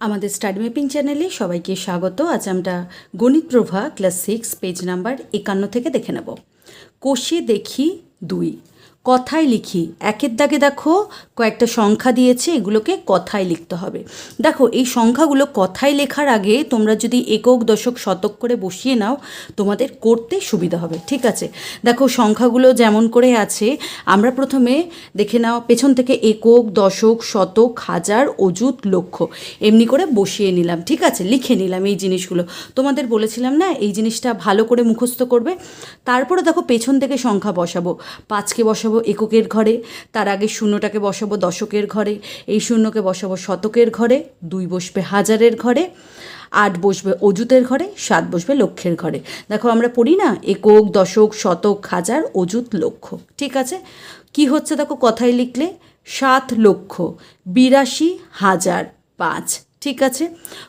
আমাদের study mapping চ্যানেলে সবাইকে স্বাগত। আজ আমরা গণিত প্রভা ক্লাস 6 পেজ নাম্বার 51 থেকে দেখে নেব। কোষে দেখি 2, কথায় লিখি। একের দাগে দেখো কয়েকটা সংখ্যা দিয়েছে, এগুলোকে কথায় লিখতে হবে। দেখো এই সংখ্যাগুলো কথায় লেখার আগে তোমরা যদি একক দশক শতক করে বসিয়ে নাও তোমাদের করতে সুবিধা হবে, ঠিক আছে? দেখো সংখ্যাগুলো যেমন করে আছে, আমরা প্রথমে দেখে নাও পেছন থেকে একক দশক শতক হাজার অযুত লক্ষ এমনি করে বসিয়ে নিলাম, ঠিক আছে? লিখে নিলাম এই জিনিসগুলো। তোমাদের বলেছিলাম না এই জিনিসটা ভালো করে মুখস্থ করবে। তারপরে দেখো পেছন থেকে সংখ্যা বসাবো। 5কে বসাবো এককের ঘরে, তার আগে শূন্যটাকে বসাবো দশকের ঘরে, এই শূন্যকে বসাবো শতকের ঘরে, 2 বসবে হাজারের ঘরে, 8 বসবে অযুতের ঘরে, 7 বসবে লক্ষের ঘরে। দেখো আমরা পড়ি না একক দশক শতক হাজার অযুত লক্ষ, ঠিক আছে? কি হচ্ছে দেখো কথায় লিখলে 7,82,005, ঠিক আছে?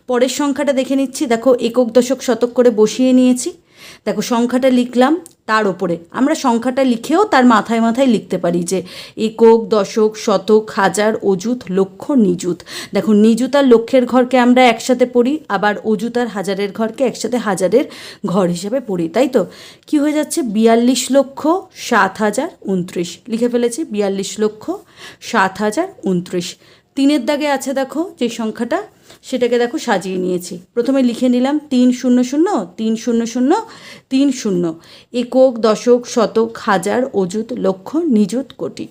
পরের সংখ্যাটা দেখে নিচ্ছি। দেখো একক দশক শতক করে বসিয়ে নিয়েছি। দেখো সংখ্যাটা লিখলাম, তার ওপরে আমরা সংখ্যাটা লিখেও তার মাথায় মাথায় লিখতে পারি যে একক দশক শতক হাজার অযুত লক্ষ নিযুত। দেখো নিযুত আর লক্ষের ঘরকে আমরা একসাথে পড়ি, আবার অযুত আর হাজারের ঘরকে একসাথে হাজারের ঘর হিসেবে পড়ি, তাই তো? কি হয়ে যাচ্ছে 42,07,029 লিখে ফেলেছি। 42,07,029। 3-এর দাগে আছে দেখো যে সংখ্যাটা, সেটাকে দেখো সাজিয়ে নিয়েছি। প্রথমে লিখে নিলাম 300,300,30, একক দশক শতক হাজার অযুত লক্ষ নিযুত কোটি।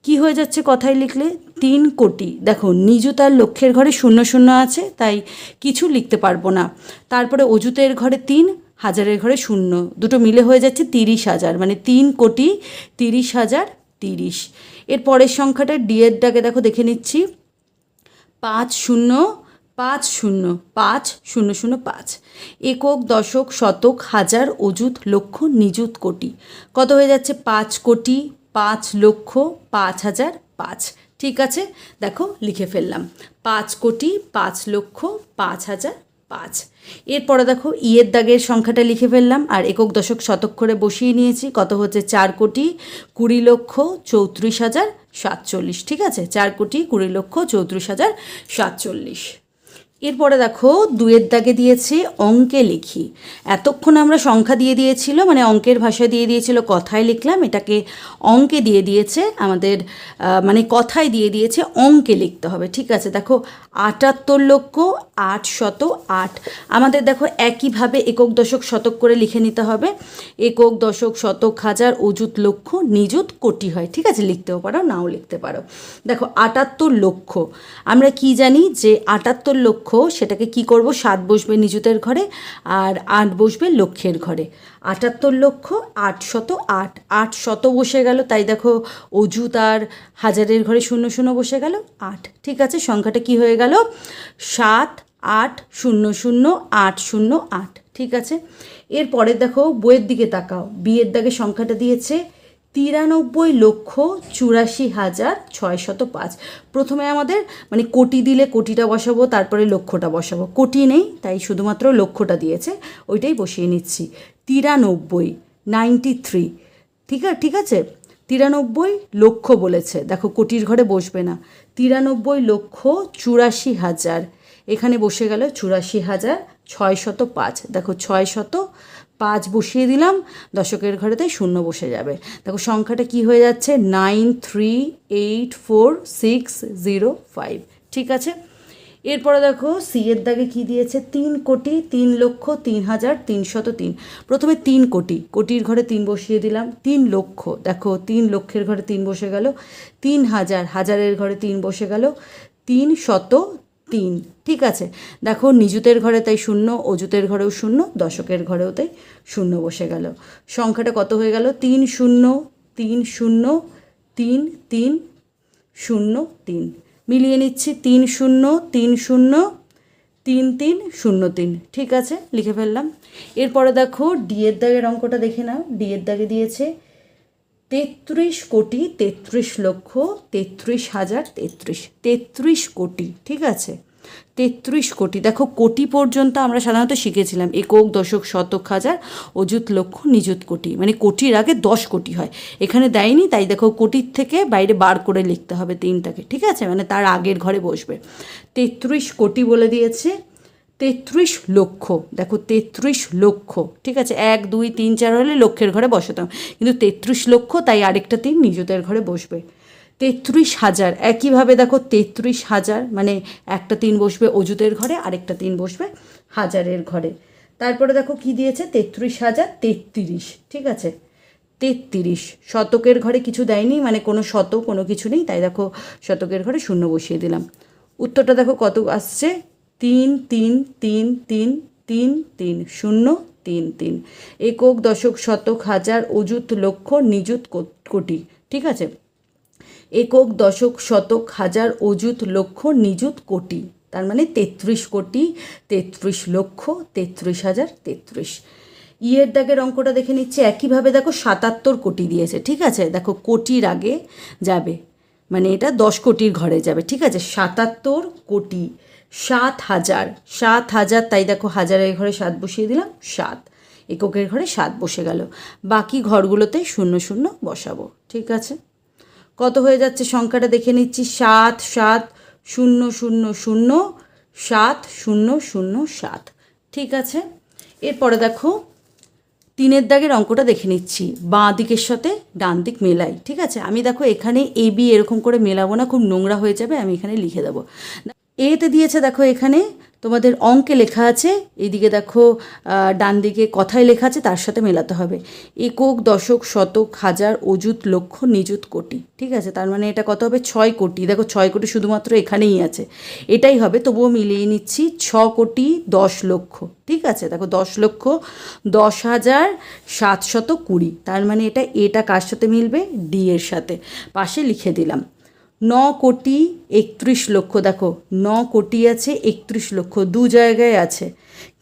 কি হয়ে যাচ্ছে কথায় লিখলে 3 কোটি। দেখো নিযুত আর লক্ষের ঘরে 0 আছে, তাই কিছু লিখতে পারবো না। তারপরে অযুতের ঘরে 3, হাজারের ঘরে 0, দুটো মিলে হয়ে যাচ্ছে 30,000, মানে 3,30,030। এর পরের সংখ্যাটা ডি এর দাগে দেখো দেখে নিচ্ছি 50,50,50,5, একক দশক শতক হাজার অযুত লক্ষ নিযুত কোটি। কত হয়ে যাচ্ছে 5,05,05,005, ঠিক আছে? দেখো লিখে ফেললাম 5,05,05,005। এরপরে দেখো ইয়ের দাগের সংখ্যাটা লিখে ফেললাম আর একক দশক শতক করে বসিয়ে নিয়েছি। কত হচ্ছে 4,20,34,047, ঠিক আছে? 4,20,34,047। এরপরে দেখো 2-এর দাগে দিয়েছে অঙ্কে লিখি। এতক্ষণ আমরা সংখ্যা দিয়ে দিয়েছিল, মানে অঙ্কের ভাষায় দিয়ে দিয়েছিল, কথায় লিখলাম, এটাকে অঙ্কে দিয়ে দিয়েছে আমাদের, মানে কথায় দিয়ে দিয়েছে অঙ্কে লিখতে হবে, ঠিক আছে? দেখো 78,08,008। আমাদের দেখো একইভাবে একক দশক শতক করে লিখে নিতে হবে। একক দশক শতক হাজার অযুত লক্ষ নিযুত কোটি হয়, ঠিক আছে? লিখতেও পারো নাও লিখতে পারো। দেখো 78 লক্ষ, আমরা কি জানি যে 78 লক্ষ, সেটাকে কি করব 7 বসবে নিযুতের ঘরে আর 8 বসবে লক্ষের ঘরে। 78,08,008, 800 বসে গেল, তাই দেখো অযুত আর হাজারের ঘরে 0 বসে গেল 8, ঠিক আছে? সংখ্যাটা কি হয়ে গেল 7,8,00,808, ঠিক আছে? এরপরে দেখো বইয়ের দিকে তাকাও। বিয়ের দাগে সংখ্যাটা দিয়েছে 93,84,605। প্রথমে আমাদের মানে কোটি দিলে কোটিটা বসাবো, তারপরে লক্ষটা বসাবো। কোটি নেই, তাই শুধুমাত্র লক্ষটা দিয়েছে, ওইটাই বসিয়ে নিচ্ছি। 93, ঠিক আছে? 93 লক্ষ বলেছে, দেখো কোটির ঘরে বসবে না। 93,84,000, এখানে বসে গেল 84,605। দেখো 605 বসিয়ে দিলাম, দশকের ঘরে তাই 0 বসে যাবে। দেখো সংখ্যাটা কি হয়ে যাচ্ছে 93,84,605, ঠিক আছে? এরপরে দেখো সি এর দাগে কী দিয়েছে 3,03,03,303। প্রথমে 3 কোটি, কোটির ঘরে 3 বসিয়ে দিলাম। 3 লক্ষ, দেখো 3 লক্ষের ঘরে 3 বসে গেল। 3,000, হাজারের ঘরে 3 বসে গেল। 303, ঠিক আছে? দেখো নিযুতের ঘরে তাই 0, অযুতের ঘরেও 0, দশকের ঘরেও তাই 0 বসে গেল। সংখ্যাটা কত হয়ে গেল 30,30,33,003। মিলিয়ে নিচ্ছি 30,30,33,03, ঠিক আছে? লিখে ফেললাম। এরপরে দেখো ডি এর দাগের অঙ্কটা দেখে নাও। ডি এর দাগে দিয়েছে 33,33,33,33,33 কোটি, ঠিক আছে? 33 কোটি। দেখো কোটি পর্যন্ত আমরা সাধারণত শিখেছিলাম একক, দশক, শতক, হাজার, অযুত, লক্ষ, নিযুত, কোটি, মানে কোটির আগে 10 কোটি হয়। এখানে দেয়নি, তাই দেখো কোটির থেকে বাইরে বার করে লিখতে হবে তিনটাকে, ঠিক আছে, মানে তার আগের ঘরে বসবে। 33 কোটি বলে দিয়েছে। 33 লক্ষ, দেখো 33 লক্ষ, ঠিক আছে, 1 2 3 4 হলে লক্ষের ঘরে বসাতাম, কিন্তু 33 লক্ষ, তাই আরেকটা 3 নিযুতের ঘরে বসবে। 33,000, একইভাবে দেখো 33,000, মানে একটা 3 বসবে অযুতের ঘরে, আরেকটা 3 বসবে হাজারের ঘরে। তারপরে দেখো কি দিয়েছে, 33,033, ঠিক আছে, 33, শতকের ঘরে কিছু দেয়নি, মানে কোনো শত কোনো কিছু নেই, তাই দেখো শতকের ঘরে শূন্য বসিয়ে দিলাম। উত্তরটা দেখো কত আসছে, 3 3 3 3 3 3 0 3 3। একক, দশক, শতক, হাজার, অযুত, লক্ষ, নিযুত, কোটি, ঠিক আছে, একক, দশক, শতক, হাজার, অযুত, লক্ষ, নিযুত, কোটি, তার মানে 33 কোটি, 33 লক্ষ, 33,000 33। ইয়ের দাগের অঙ্কটা দেখে নিচ্ছে, একইভাবে দেখো 77 কোটি দিয়েছে, ঠিক আছে, দেখো কোটির আগে যাবে, মানে এটা 10 কোটির ঘরে যাবে, ঠিক আছে, 77 কোটি, 7,000, 7,000, তাই দেখো হাজারের ঘরে 7 বসিয়ে দিলাম, 7, এককের ঘরে 7 বসে গেল, বাকি ঘরগুলোতে 0 0 বসাবো, ঠিক আছে। কত হয়ে যাচ্ছে সংখ্যাটা দেখে নিচ্ছি, 7 7 0 0 0 7 0 0 7, ঠিক আছে। এরপরে দেখো 3-এর দাগের অঙ্কটা দেখে নিচ্ছি, বাঁ দিকের সাথে ডান দিক মেলাই, ঠিক আছে। আমি দেখো এখানে এ বি এরকম করে মেলাবো না, খুব নোংরা হয়ে যাবে, আমি এখানে লিখে দেবো। এতে দিয়েছে দেখো এখানে তোমাদের অঙ্কে লেখা আছে, এইদিকে দেখো ডান দিকে কথায় লেখা আছে, তার সাথে মেলাতে হবে। একক, দশক, শতক, হাজার, অযুত, লক্ষ, নিযুত, কোটি, ঠিক আছে, তার মানে এটা কত হবে, 6 কোটি। দেখো 6 কোটি শুধুমাত্র এখানেই আছে, এটাই হবে, তবুও মিলিয়ে নিচ্ছি, 6 কোটি 10 লক্ষ, ঠিক আছে, দেখো 10 লক্ষ 10,720, তার মানে এটা কার সাথে মিলবে, ডি এর সাথে, পাশে লিখে দিলাম। 9 কোটি 31 লক্ষ, দেখো 9 কোটি আছে, 31 লক্ষ দু জায়গায় আছে,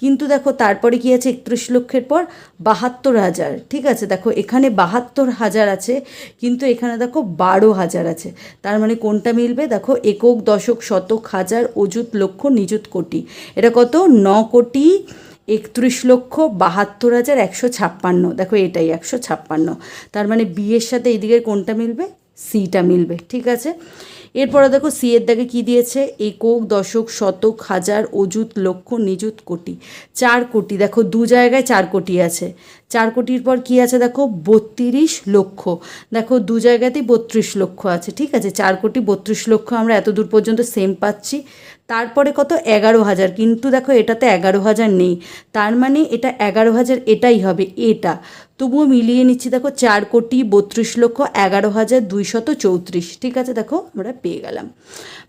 কিন্তু দেখো তারপরে কি আছে, 31 লক্ষের পর 72,000, ঠিক আছে, দেখো এখানে 72,000 আছে, কিন্তু এখানে দেখো 12,000 আছে, তার মানে কোনটা মিলবে, দেখো একক, দশক, শতক, হাজার, অযুত, লক্ষ, নিযুত, কোটি, এটা কত, 9 কোটি 31 লক্ষ 72,156, দেখো এটাই 156, তার মানে বি এর সাথে এদিকের কোনটা মিলবে, সিটা মিলবে, ঠিক আছে। এরপরে দেখো সি এর দাগে কী দিয়েছে, একক, দশক, শতক, হাজার, অযুত, লক্ষ, নিযুত, কোটি, 4 কোটি, দেখো দু জায়গায় 4 কোটি আছে, 4 কোটির পর কি আছে, দেখো 32 লক্ষ, দেখো দু জায়গাতেই 32 লক্ষ আছে, ঠিক আছে, 4 কোটি 32 লক্ষ, আমরা এত দূর পর্যন্ত সেম পাচ্ছি। তারপরে কত, 11,000, কিন্তু দেখো এটাতে 11,000 নেই, তার মানে এটা 11,000 এটাই হবে, এটা, তবুও মিলিয়ে নিচ্ছি, দেখো 4 কোটি 32 লক্ষ 11,234, ঠিক আছে, দেখো আমরা পেয়ে গেলাম,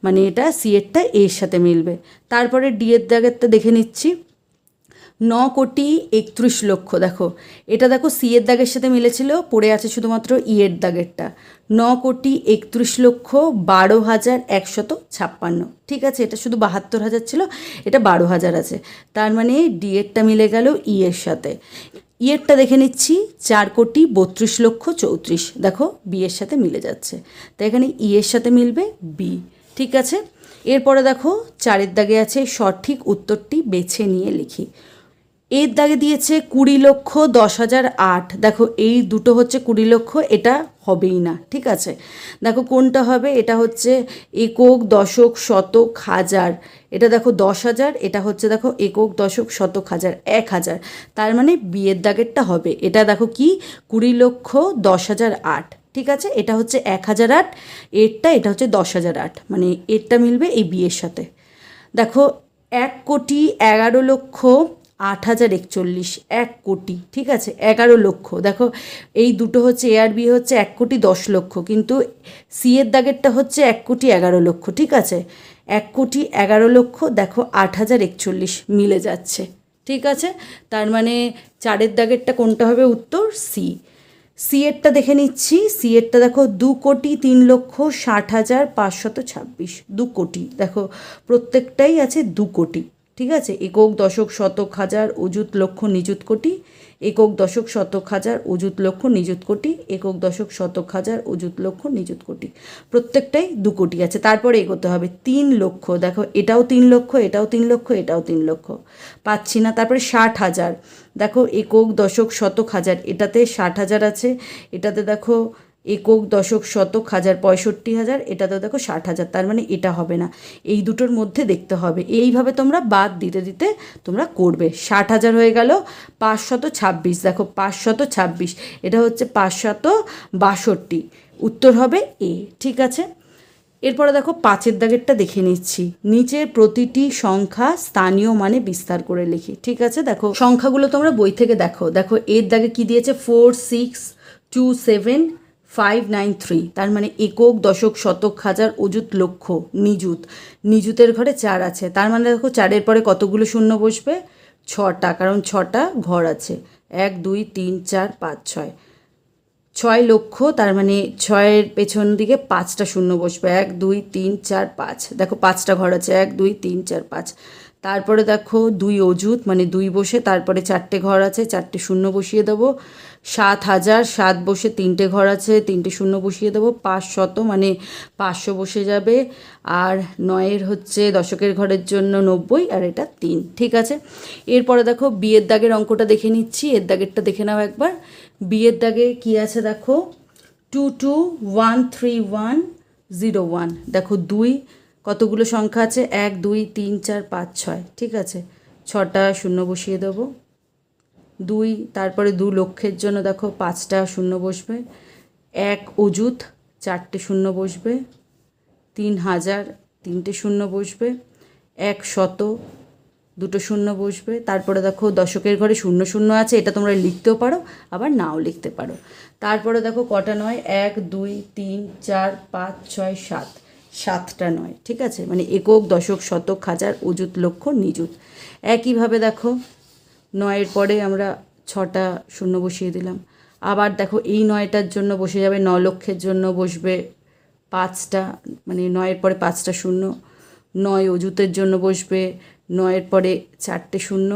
মানে এটা সি এরটা এর সাথে মিলবে। তারপরে ডি এর দাগেরটা দেখে নিচ্ছি, 9 কোটি 31 লক্ষ, দেখো এটা দেখো সি এর দাগের সাথে মিলেছিল, পড়ে আছে শুধুমাত্র ই এর দাগেরটা, 9 কোটি 31 লক্ষ 12,156, ঠিক আছে, এটা শুধু 72,000 ছিল, এটা 12,000 আছে, তার মানে ডি এরটা মিলে গেল ই এর সাথে। ইয়েরটা দেখে নিচ্ছি, 4 কোটি 32 লক্ষ 34, দেখো বি এর সাথে মিলে যাচ্ছে, তাই এখানে ই এর সাথে মিলবে বি, ঠিক আছে। এরপরে দেখো 4-এর দাগে আছে, সঠিক উত্তরটি বেছে নিয়ে লিখি। এর দাগে দিয়েছে 20 লক্ষ 10,008, দেখো এই দুটো হচ্ছে 20 লক্ষ, এটা হবেই না, ঠিক আছে, দেখো কোনটা হবে, এটা হচ্ছে একক, দশক, শতক, হাজার, এটা দেখো 10,000, এটা হচ্ছে দেখো একক, দশক, শতক, হাজার, 1,000, তার মানে বিয়ের দাগেরটা হবে, এটা দেখো কি 20 লক্ষ 10,008, ঠিক আছে, এটা হচ্ছে 1,008, এটা হচ্ছে 10,008, মানে এরটা মিলবে এই বিয়ের সাথে। দেখো 1 কোটি 11 লক্ষ 8,041, 1 কোটি, ঠিক আছে, 11 লক্ষ, দেখো এই দুটো হচ্ছে এ আর বি হচ্ছে 1 কোটি 10 লক্ষ, কিন্তু সি এর দাগেরটা হচ্ছে 1 কোটি 11 লক্ষ, ঠিক আছে, 1 কোটি 11 লক্ষ, দেখো 8,041 মিলে যাচ্ছে, ঠিক আছে, তার মানে 4-এর দাগেরটা কোনটা হবে উত্তর, সি। সি এরটা দেখে নিচ্ছি, সি এরটা দেখো 2 কোটি 3 লক্ষ 60,526, 2 কোটি, দেখো প্রত্যেকটাই আছে 2 কোটি, ঠিক আছে, একক, দশক, শতক, হাজার, অযুত, লক্ষ, নিযুত, কোটি, একক দশক শতক হাজার অযুত লক্ষ নিযুত কোটি, একক দশক শতক হাজার অযুত লক্ষ নিযুত কোটি, প্রত্যেকটাই 2 কোটি আছে। তারপরে এগোতে হবে 3 লক্ষ, দেখো এটাও 3 লক্ষ, এটাও 3 লক্ষ, এটাও 3 লক্ষ, পাচ্ছি না। তারপরে 60,000, দেখো একক দশক শতক হাজার, এটাতে 60,000 আছে, এটাতে দেখো একক দশক শতক হাজার 65,000, এটাতে দেখো 60,000, তার মানে এটা হবে না। এই দুটোর মধ্যে দেখতে হবে, এইভাবে তোমরা বাদ দিতে দিতে তোমরা করবে। 60,000 হয়ে গেল, 526, দেখো 526, এটা হচ্ছে 562, উত্তর হবে এ। ঠিক আছে, এরপরে দেখো 5-এর দাগেরটা দেখে নিচ্ছি। নিচের প্রতিটি সংখ্যা স্থানীয় মানে বিস্তার করে লিখি। ঠিক আছে, দেখো সংখ্যাগুলো তোমরা বই থেকে দেখো। দেখো এর দাগে কি দিয়েছে, 4 6 2 7 5 9 3, তার মানে একক দশক শতক হাজার অযুত লক্ষ নিযুত, নিযুতের ঘরে 4 আছে, তার মানে দেখো 4-এর পরে কতগুলো শূন্য বসবে, 6টা, কারণ 6টা ঘর আছে, 1 2 3 4 5 6, 6 লক্ষ, তার মানে 6-এর পেছন দিকে 5টা শূন্য বসবে, 1 2 3 4 5, দেখো 5টা ঘর আছে, 1 2 3 4 5, তারপরে দেখো 2 অযুত মানে 2 বসে, তারপরে 4টে ঘর আছে, 4টে শূন্য বসিয়ে দেবো। 7,000, 7 বসে 3টে ঘর আছে, 3টে শূন্য বসিয়ে দেবো। 500 মানে 500 বসে যাবে। আর 9-এর হচ্ছে দশকের ঘরের জন্য 90, আর এটা 3। ঠিক আছে, এরপরে দেখো বিয়ের দাগের অঙ্কটা দেখে নিচ্ছি। এর দাগেরটা দেখে নাও একবার। বিয়ের দাগে কি আছে দেখো, 2 2 1 3 1 0 1, দেখো 2 কতগুলো সংখ্যা আছে, 1 2 3 4 5 6, ঠিক আছে, 6টা শূন্য বসিয়ে দেবো। 2, তারপরে 2 লক্ষের জন্য দেখো 5টা শূন্য বসবে। 1 অযুত 4টে শূন্য বসবে। 3,000 3টে শূন্য বসবে। 100 2টো শূন্য বসবে। তারপরে দেখো দশকের ঘরে 0 0 আছে, এটা তোমরা লিখতেও পারো আবার নাও লিখতে পারো। তারপরে দেখো কটা নয়, 1 2 3 4 5 6 7, 7টা নয়। ঠিক আছে, মানে একক দশক শতক হাজার অযুত লক্ষ নিযুত। একইভাবে দেখো 9-এর পরে আমরা 6টা শূন্য বসিয়ে দিলাম। আবার দেখো এই 9টার জন্য বসে যাবে, 9 লক্ষের জন্য বসবে 5টা, মানে 9-এর পরে 5টা শূন্য। 9 অযুতের জন্য বসবে 9-এর পরে 4টে শূন্য।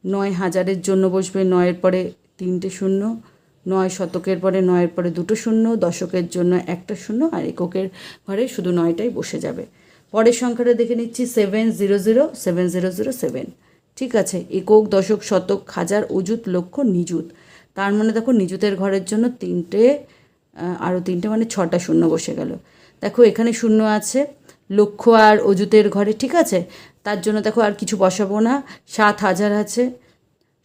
9,000-এর জন্য বসবে 9-এর পরে 3টে শূন্য। 9 শতকের পরে 9-এর পরে 2টো শূন্য। দশকের জন্য 1টা শূন্য, আর এককের ঘরে শুধু 9টাই বসে যাবে। পরের সংখ্যাটা দেখে নিচ্ছি, 7 0 0 7 0 0 7। ঠিক আছে, একক দশক শতক হাজার অযুত লক্ষ নিযুত, তার মানে দেখো নিযুতের ঘরের জন্য 3টে, আরও 3টে, মানে 6টা শূন্য বসে গেল। দেখো এখানে শূন্য আছে লক্ষ আর অযুতের ঘরে। ঠিক আছে, তার জন্য দেখো আর কিছু বসাবো না। 7,000 আছে,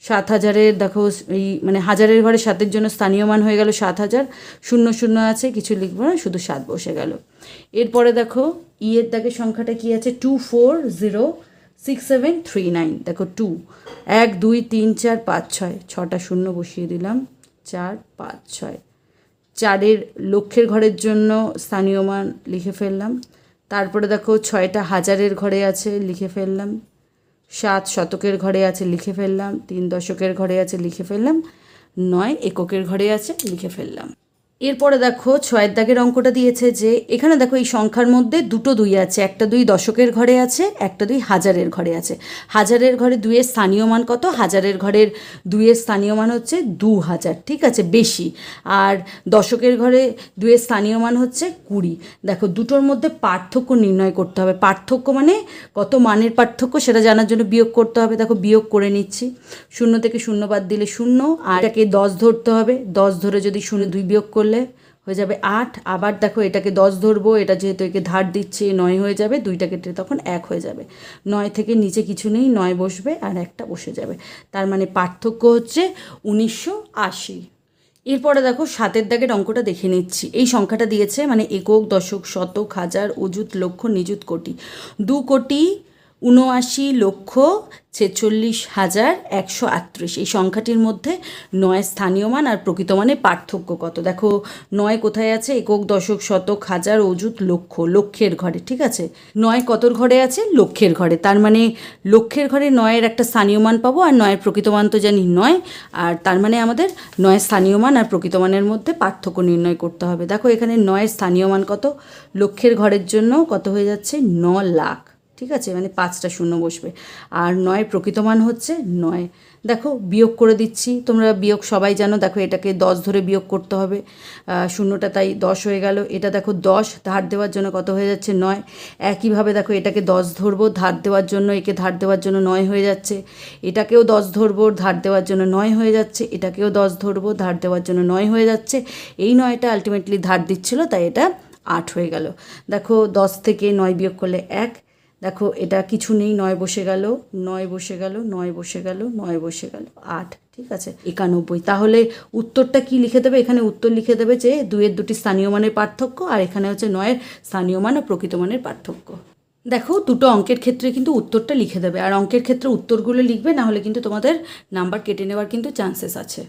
7,000-এর দেখো এই মানে হাজারের ঘরে 7-এর জন্য স্থানীয় মান হয়ে গেল 7,000। 0 0 আছে, কিছু লিখবো না, শুধু 7 বসে গেল। এরপরে দেখো ইয়ের দাগের সংখ্যাটা কি আছে, 2 4 0 6 7 3 9, দেখো 2 1 2 3 4 5 6, 6টা শূন্য বসিয়ে দিলাম, 4 5 6। 4-এর লক্ষের ঘরের জন্য স্থানীয় মান লিখে ফেললাম। তারপরে দেখো 6টা হাজারের ঘরে আছে, লিখে ফেললাম। 7 শতকের ঘরে আছে, লিখে ফেললাম। 3 দশকের ঘরে আছে, লিখে ফেললাম। 9 এককের ঘরে আছে, লিখে ফেললাম। এরপরে দেখো 6-এর দাগের অঙ্কটা দিয়েছে যে এখানে দেখো এই সংখ্যার মধ্যে 2টো 2 আছে, একটা 2 দশকের ঘরে আছে, একটা 2 হাজারের ঘরে আছে। হাজারের ঘরে 2-এর স্থানীয় মান কত, হাজারের ঘরের 2-এর স্থানীয় মান হচ্ছে 2000। ঠিক আছে, বেশি। আর দশকের ঘরে 2-এর স্থানীয় মান হচ্ছে 20। দেখো দুটোর মধ্যে পার্থক্য নির্ণয় করতে হবে। পার্থক্য মানে কত মানের পার্থক্য সেটা জানার জন্য বিয়োগ করতে হবে। দেখো বিয়োগ করে নিচ্ছি, 0 থেকে 0 বাদ দিলে 0, আর এটাকে 10 ধরতে হবে। 10 ধরে যদি 0 2 বিয়োগ করলে হয়ে যাবে 8। আবার দেখো এটাকে 10 ধরবো, এটা যেহেতু একে ধার দিচ্ছে 9 হয়ে যাবে, 2টা কেটে তখন 1 হয়ে যাবে। 9 থেকে নিচে কিছু নেই, 9 বসবে আর একটা বসে যাবে, তার মানে পার্থক্য হচ্ছে 1980। এরপরে দেখো 7-এর দাগের অঙ্কটা দেখে নিচ্ছি। এই সংখ্যাটা দিয়েছে মানে একক দশক শতক হাজার অযুত লক্ষ নিযুত কোটি, 2,79,46,138। এই সংখ্যাটির মধ্যে 9 স্থানীয় মান আর প্রকৃত মানের পার্থক্য কত। দেখো 9 কোথায় আছে, একক দশক শতক হাজার অযুত লক্ষ, লক্ষের ঘরে। ঠিক আছে, 9 কতর ঘরে আছে, লক্ষের ঘরে, তার মানে লক্ষের ঘরে 9-এর একটা স্থানীয় মান পাবো, আর 9-এর প্রকৃত মান তো জানি 9, আর তার মানে আমাদের 9 স্থানীয় মান আর প্রকৃত মানের মধ্যে পার্থক্য নির্ণয় করতে হবে। দেখো এখানে 9-এর স্থানীয় মান কত, লক্ষের ঘরের জন্য কত হয়ে যাচ্ছে, 9 লাখ। ঠিক আছে, মানে 5টা শূন্য বসবে। আর 9 প্রকৃত মান হচ্ছে 9। দেখো বিয়োগ করে দিচ্ছি, তোমরা বিয়োগ সবাই জানো। দেখো এটাকে 10 ধরে বিয়োগ করতে হবে, শূন্যটা তাই 10 হয়ে গেল। এটা দেখো 10 ধার দেওয়ার জন্য কত হয়ে যাচ্ছে 9। একইভাবে দেখো এটাকে 10 ধরবো ধার দেওয়ার জন্য, একে ধার দেওয়ার জন্য 9 হয়ে যাচ্ছে। এটাকেও 10 ধরবো ধার দেওয়ার জন্য 9 হয়ে যাচ্ছে। এটাকেও 10 ধরবো ধার দেওয়ার জন্য 9 হয়ে যাচ্ছে। এই 9টা আলটিমেটলি ধার দিচ্ছিল, তাই এটা 8 হয়ে গেল। দেখো 10 থেকে 9 বিয়োগ করলে 1। দেখো এটা কিছু নেই, 9 বসে গেল, 9 বসে গেল, 9 বসে গেল, 9 বসে গেল, 8। ঠিক আছে, 91। তাহলে উত্তরটা কি লিখে দেবে? এখানে উত্তর লিখে দেবে যে 2-এর দুটি স্থানীয় মানের পার্থক্য, আর এখানে হচ্ছে 9-এর স্থানীয় মান ও প্রকৃত মানের পার্থক্য। দেখো দুটো অঙ্কের ক্ষেত্রে কিন্তু উত্তরটা লিখে দেবে, আর অঙ্কের ক্ষেত্রে উত্তরগুলো লিখবে, না হলে কিন্তু তোমাদের নাম্বার কেটে নেওয়ার কিন্তু চান্সেস আছে।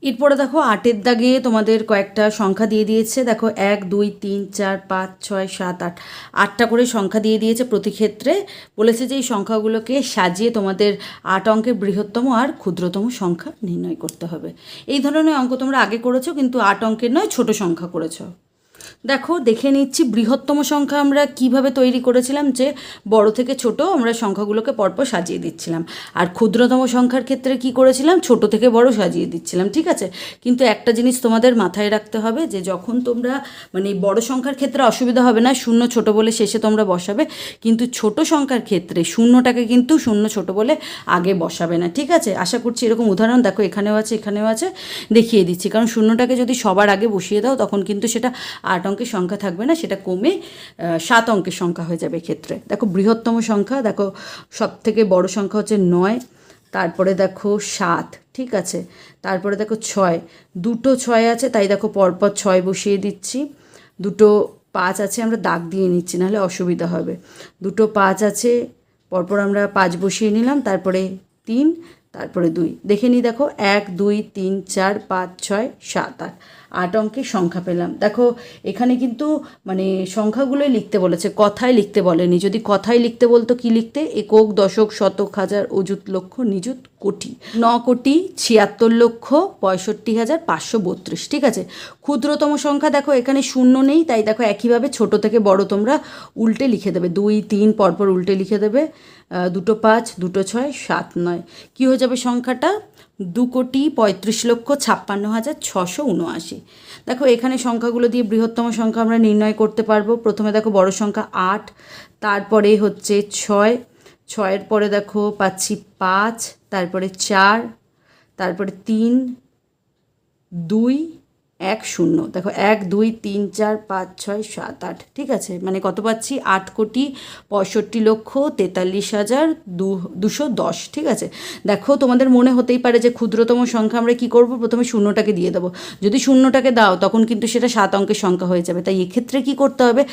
এরপরে দেখো 8-এর দাগে তোমাদের কয়েকটা সংখ্যা দিয়ে দিয়েছে। দেখো 1 2 3 4 5 6 7 8, 8টা করে সংখ্যা দিয়ে দিয়েছে প্রতি ক্ষেত্রে। বলেছে যে এই সংখ্যাগুলোকে সাজিয়ে তোমাদের 8 অঙ্কের বৃহত্তম আর ক্ষুদ্রতম সংখ্যা নির্ণয় করতে হবে। এই ধরনের অঙ্ক তোমরা আগে করেছো, কিন্তু 8 অঙ্কের নয়, ছোট সংখ্যা করেছো। দেখো দেখে নিচ্ছি বৃহত্তম সংখ্যা আমরা কিভাবে তৈরি করেছিলাম, যে বড় থেকে ছোট আমরা সংখ্যাগুলোকে পরপর সাজিয়ে দিচ্ছিলাম। আর ক্ষুদ্রতম সংখ্যার ক্ষেত্রে কি করেছিলাম, ছোট থেকে বড় সাজিয়ে দিচ্ছিলাম। ঠিক আছে, কিন্তু একটা জিনিস তোমাদের মাথায় রাখতে হবে, যে যখন তোমরা মানে বড় সংখ্যার ক্ষেত্রে অসুবিধা হবে না, শূন্য ছোট বলে শেষে তোমরা বসাবে, কিন্তু ছোট সংখ্যার ক্ষেত্রে শূন্যটাকে কিন্তু শূন্য ছোট বলে আগে বসাবে না। ঠিক আছে, আশা করছি এরকম উদাহরণ দেখো এখানেও আছে, এখানেও আছে, দেখিয়ে দিচ্ছি। কারণ শূন্যটাকে যদি সবার আগে বসিয়ে দাও, তখন কিন্তু সেটা 8 অঙ্কের সংখ্যা থাকবে না, সেটা কমে 7 অঙ্কের সংখ্যা হয়ে যাবে ক্ষেত্রে। দেখো বৃহত্তম সংখ্যা, দেখো সব থেকে বড় সংখ্যা হচ্ছে 9, তারপরে দেখো 7। ঠিক আছে, তারপরে দেখো 6, দুটো 6 আছে, তাই দেখো পরপর 6 বসিয়ে দিচ্ছি। দুটো 5 আছে, আমরা দাগ দিয়ে নিচ্ছি, নাহলে অসুবিধা হবে। দুটো 5 আছে, পরপর আমরা 5 বসিয়ে নিলাম, তারপরে 3, তারপরে 2। দেখে নিই, দেখো 1 2 3 4 5 6 7 8, 8 অঙ্কের সংখ্যা পেলাম। দেখো এখানে কিন্তু মানে সংখ্যাগুলোই লিখতে বলেছে, কথায় লিখতে বলেনি। যদি কথায় লিখতে বলতো কি লিখতে, একক, দশক, শতক, হাজার, অযুত, লক্ষ, নিযুত, কোটি। 9,76,65,532। ঠিক আছে, ক্ষুদ্রতম সংখ্যা দেখো এখানে শূন্য নেই, তাই দেখো একইভাবে ছোট থেকে বড় তোমরা উল্টে লিখে দেবে, 2 3 পরপর উল্টে লিখে দেবে। দুটো 5, দুটো 6, 7 9, কী হয়ে যাবে সংখ্যাটা? 2,35,56,679। দেখো এখানে সংখ্যাগুলো দিয়ে বৃহত্তম সংখ্যা আমরা নির্ণয় করতে পারবো। প্রথমে দেখো বড় সংখ্যা 8, তারপরে হচ্ছে 6, 6-এর পরে দেখো পাচ্ছি 5, তারপরে 4, তারপরে 3 2 1 0। দেখো 1 2 3 4 5 6 7 8। ঠিক আছে, মানে কত পাচ্ছি? 8,65,43,210। ঠিক আছে, দেখো তোমাদের মনে হতেই পারে যে ক্ষুদ্রতম সংখ্যা আমরা কি করব, প্রথমে শূন্যটাকে দিয়ে দেবো। যদি শূন্যটাকে দাও, তখন কিন্তু সেটা 7 অঙ্কের সংখ্যা হয়ে যাবে। তাই এক্ষেত্রে কি করতে হবে,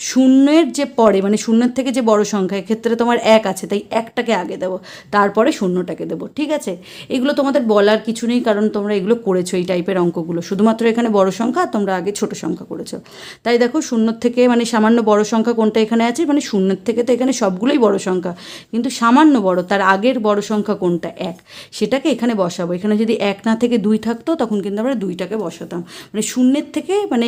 শূন্যের যে পরে মানে শূন্যের থেকে যে বড় সংখ্যা, এক্ষেত্রে তোমার 1 আছে, তাই 1টাকে আগে দেবো, তারপরে শূন্যটাকে দেবো। ঠিক আছে, এগুলো তোমাদের বলার কিছু নেই, কারণ তোমরা এগুলো করেছো এই টাইপের অঙ্কগুলো। শুধুমাত্র এখানে বড় সংখ্যা, তোমরা আগে ছোট সংখ্যা করেছো। তাই দেখো শূন্যর থেকে মানে সামান্য বড় সংখ্যা কোনটা এখানে আছে, মানে শূন্যের থেকে তো এখানে সবগুলোই বড় সংখ্যা, কিন্তু সামান্য বড় তার আগের বড় সংখ্যা কোনটা, 1, সেটাকে এখানে বসাবো। এখানে যদি 1 না থেকে 2 থাকতো, তখন কিন্তু আমরা 2টাকে বসাতাম, মানে শূন্যের থেকে মানে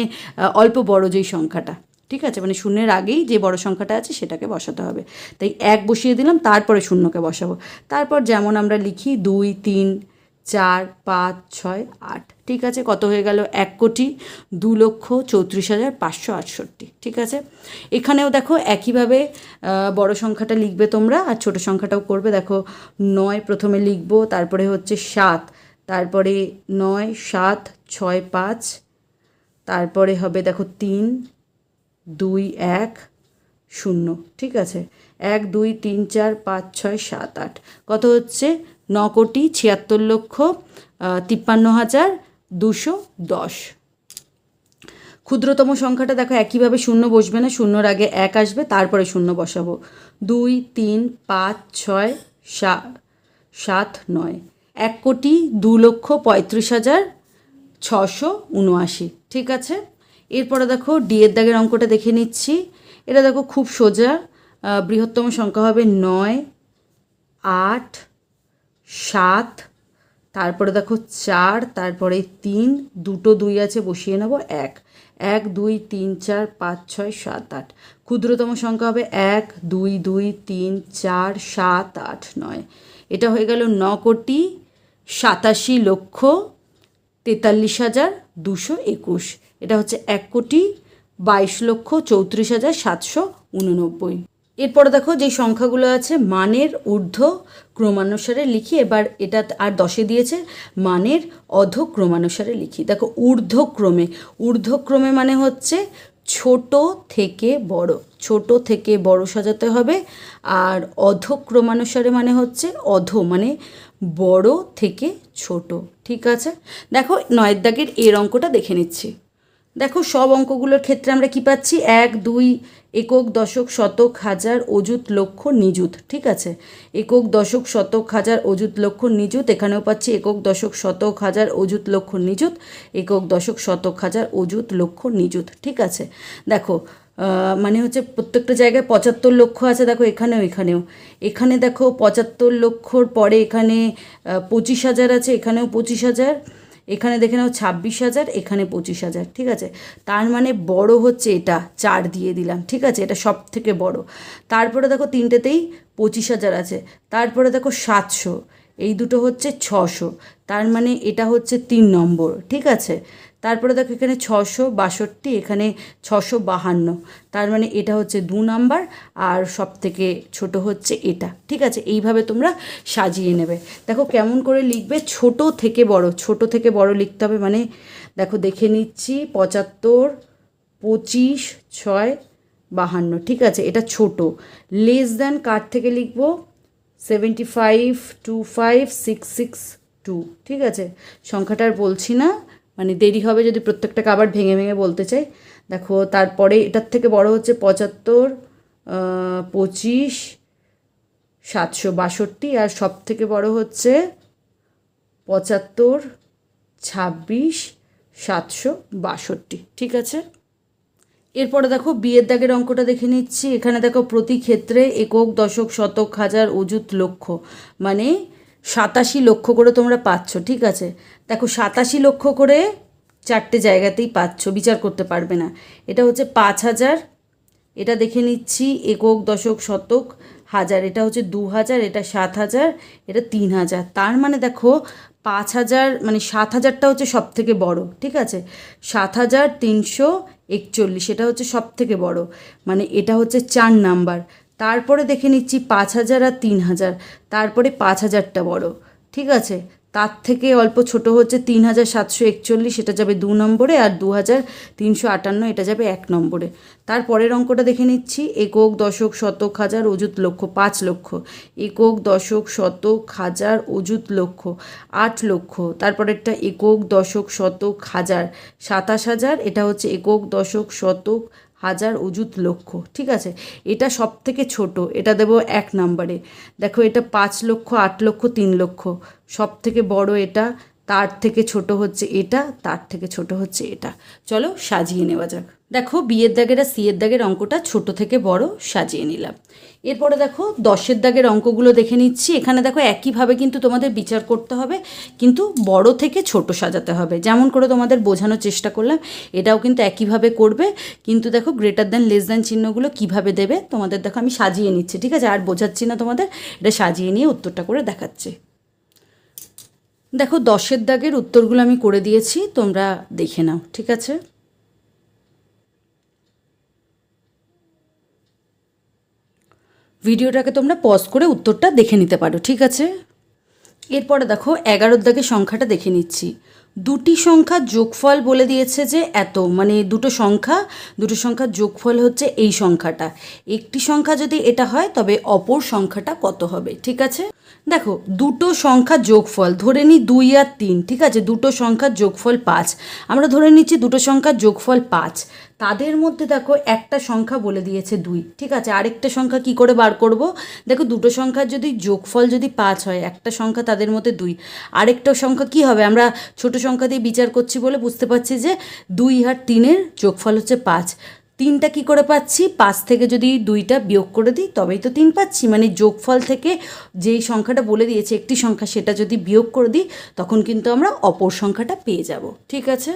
অল্প বড় যেই সংখ্যাটা। ঠিক আছে, মানে শূন্যের আগেই যে বড় সংখ্যাটা আছে সেটাকে বসাতে হবে। তাই 1 বসিয়ে দিলাম, তারপরে শূন্যকে বসাবো। তারপর যেমন আমরা লিখি 2 3 4 5 6 8। ঠিক আছে, কত হয়ে গেল? 1,02,34,568। ঠিক আছে, এখানেও দেখো একইভাবে বড় সংখ্যাটা লিখবে তোমরা, আর ছোট সংখ্যাটাও করবে। দেখো 9 প্রথমে লিখবো, তারপরে হচ্ছে 7, তারপরে 9 7 6 5, তারপরে হবে দেখো 3 2 1 0। ঠিক আছে, 1 2 3 4 5 6 7 8, কত হচ্ছে? 9,76,53,210। ক্ষুদ্রতম সংখ্যাটা দেখো একইভাবে শূন্য বসবে না, শূন্যর আগে 1 আসবে, তারপরে শূন্য বসাবো। 2 3 5 6 7 9, 1,02,35,679। ঠিক আছে, এরপরে দেখো ডি এর দাগের অঙ্কটা দেখে নিচ্ছি। এটা দেখো খুব সোজা, বৃহত্তম সংখ্যা হবে 9 8 7, তারপরে দেখো 4, তারপরে 3, দুটো 2 আছে, বসিয়ে নেব 1। 1 2 3 4 5 6 7 8। ক্ষুদ্রতম সংখ্যা হবে 1 2 2 3 4 7 8 9। এটা হয়ে গেল 9,87,43,221। এটা হচ্ছে 1,22,34,789। এরপরে দেখো যে সংখ্যাগুলো আছে মানের ঊর্ধ্ব ক্রমানুসারে লিখি। এবার এটা আর 10-এ দিয়েছে মানের অধ ক্রমানুসারে লিখি। দেখো ঊর্ধ্বক্রমে মানে হচ্ছে ছোট থেকে বড়, ছোট থেকে বড় সাজাতে হবে। আর অধ ক্রমানুসারে মানে হচ্ছে অধ মানে বড় থেকে ছোট। ঠিক আছে, দেখো 9 দাগের এর অঙ্কটা দেখে নিচ্ছি। দেখো সব অঙ্কগুলোর ক্ষেত্রে আমরা কি পাচ্ছি 1 2 একক দশক শতক হাজার অযুত লক্ষ নিযুত। ঠিক আছে, একক দশক শতক হাজার অযুত লক্ষ নিযুত। এখানেও পাচ্ছি একক দশক শতক হাজার অযুত লক্ষ নিযুত, একক দশক শতক হাজার অযুত লক্ষ নিযুত। ঠিক আছে, দেখো মানে হচ্ছে প্রত্যেকটা জায়গায় 75 লক্ষ আছে। দেখো এখানে দেখো 75 লক্ষর পরে এখানে 25,000 আছে, এখানেও 25,000, এখানে দেখে নাও 26,000, এখানে 25,000। ঠিক আছে, তার মানে বড় হচ্ছে এটা, 4 দিয়ে দিলাম। ঠিক আছে, এটা সব থেকে বড়। তারপরে দেখো তিনটেতেই 25,000 আছে। তারপরে দেখো 700, এই দুটো হচ্ছে 600, তার মানে এটা হচ্ছে 3 নম্বর। ঠিক আছে, তারপরে দেখো এখানে 662, এখানে 652, তার মানে এটা হচ্ছে 2 নাম্বার। আর সব থেকে ছোট হচ্ছে এটা। ঠিক আছে, এইভাবে তোমরা সাজিয়ে নেবে। দেখো কেমন করে লিখবে, ছোট থেকে বড় লিখতে হবে। মানে দেখো দেখে নিচ্ছি 75 25 6 52। ঠিক আছে, এটা ছোট। লেস দ্যান কার থেকে লিখবো 75 25 662। ঠিক আছে, সংখ্যাটা আর বলছি না, মানে দেরি হবে যদি প্রত্যেকটাকে আবার ভেঙে ভেঙে বলতে চাই। দেখো তারপরে এটার থেকে বড় হচ্ছে 75 25 762, আর সব থেকে বড় হচ্ছে 75 26 762। ঠিক আছে, এরপরে দেখো বিয়ের দাগের অঙ্কটা দেখে নিচ্ছি। এখানে দেখো প্রতি ক্ষেত্রে একক দশক শতক হাজার অযুত লক্ষ মানে 87 লক্ষ করে তোমরা পাচ্ছ। ঠিক আছে, দেখো 87 লক্ষ করে 4টে জায়গাতেই পাচ্ছ, বিচার করতে পারবে না। এটা হচ্ছে 5,000, এটা দেখে নিচ্ছি একক দশক শতক হাজার, এটা হচ্ছে 2,000, এটা 7,000, এটা 3,000। তার মানে দেখো 5,000 মানে 7,000টা হচ্ছে সব থেকে বড়। ঠিক আছে, 7,341, এটা হচ্ছে সব থেকে বড়, মানে এটা হচ্ছে 4 নাম্বার। তারপরে দেখে নিচ্ছি 5,000 আর 3,000, তারপরে 5,000টা বড়। ঠিক আছে, তার থেকে অল্প ছোট হচ্ছে 3,741, এটা যাবে 2 নম্বরে, আর 2,358, এটা যাবে 1 নম্বরে। তারপরের অঙ্কটা দেখে নিচ্ছি একক দশক শতক হাজার অযুত লক্ষ 5 লক্ষ, একক দশক শতক হাজার অযুত লক্ষ 8 লক্ষ। তারপরেরটা একক দশক শতক হাজার 27,000, এটা হচ্ছে একক দশক শতক হাজার অযুত লক্ষ। ঠিক আছে, এটা সব থেকে ছোট, এটা দেবো 1 নম্বরে। দেখো এটা 5 লক্ষ 8 লক্ষ 3 লক্ষ, সব থেকে বড় এটা, তার থেকে ছোট হচ্ছে এটা, তার থেকে ছোট হচ্ছে এটা। চলো সাজিয়ে নেওয়া যাক। দেখো বিয়ের দাগের আর সিয়ের দাগের অঙ্কটা ছোট থেকে বড় সাজিয়ে নিলাম। এরপরে দেখো 10-এর দাগের অঙ্কগুলো দেখে নিচ্ছি। এখানে দেখো একইভাবে কিন্তু তোমাদের বিচার করতে হবে, কিন্তু বড় থেকে ছোট সাজাতে হবে। যেমন করে তোমাদের বোঝানোর চেষ্টা করলাম, এটাও কিন্তু একইভাবে করবে। কিন্তু দেখো গ্রেটার দ্যান লেস দ্যান চিহ্নগুলো কিভাবে দেবে তোমাদের দেখো আমি সাজিয়ে নিচ্ছি। ঠিক আছে, আর বোঝাচ্ছি না তোমাদের, এটা সাজিয়ে নিয়ে উত্তরটা করে দেখাচ্ছি। দেখো 10-এর দাগের উত্তরগুলো আমি করে দিয়েছি, তোমরা দেখে নাও। ঠিক আছে, ভিডিওটাকে তোমরা পজ করে উত্তরটা দেখে নিতে পারো। ঠিক আছে, এরপরে দেখো 11-এর দাগের সংখ্যাটা দেখে নিচ্ছি। দুটি সংখ্যার যোগফল বলে দিয়েছে যে এত, মানে দুটো সংখ্যার যোগফল হচ্ছে এই সংখ্যাটা। একটি সংখ্যা যদি এটা হয় তবে অপর সংখ্যাটা কত হবে। ঠিক আছে, দেখো দুটো সংখ্যার যোগফল ধরে নিই 2 আর 3। ঠিক আছে, দুটো সংখ্যার যোগফল 5, আমরা ধরে নিচ্ছি দুটো সংখ্যার যোগফল 5। তাদের মধ্যে দেখো একটা সংখ্যা বলে দিয়েছে 2। ঠিক আছে, আরেকটা সংখ্যা কি করে বার করব? দেখো দুটো সংখ্যার যদি যোগফল যদি 5 হয়, একটা সংখ্যা তাদের মধ্যে 2, আরেকটা সংখ্যা কি হবে? আমরা ছোট সংখ্যা দিয়ে বিচার করছি বলে বুঝতে পারছি যে 2 আর 3-এর যোগফল হচ্ছে 5। 3টা কী করে পাচ্ছি? 5 থেকে যদি 2টা বিয়োগ করে দিই তবেই তো 3 পাচ্ছি। মানে যোগফল থেকে যেই সংখ্যাটা বলে দিয়েছে একটি সংখ্যা, সেটা যদি বিয়োগ করে দিই তখন কিন্তু আমরা অপর সংখ্যাটা পেয়ে যাব। ঠিক আছে,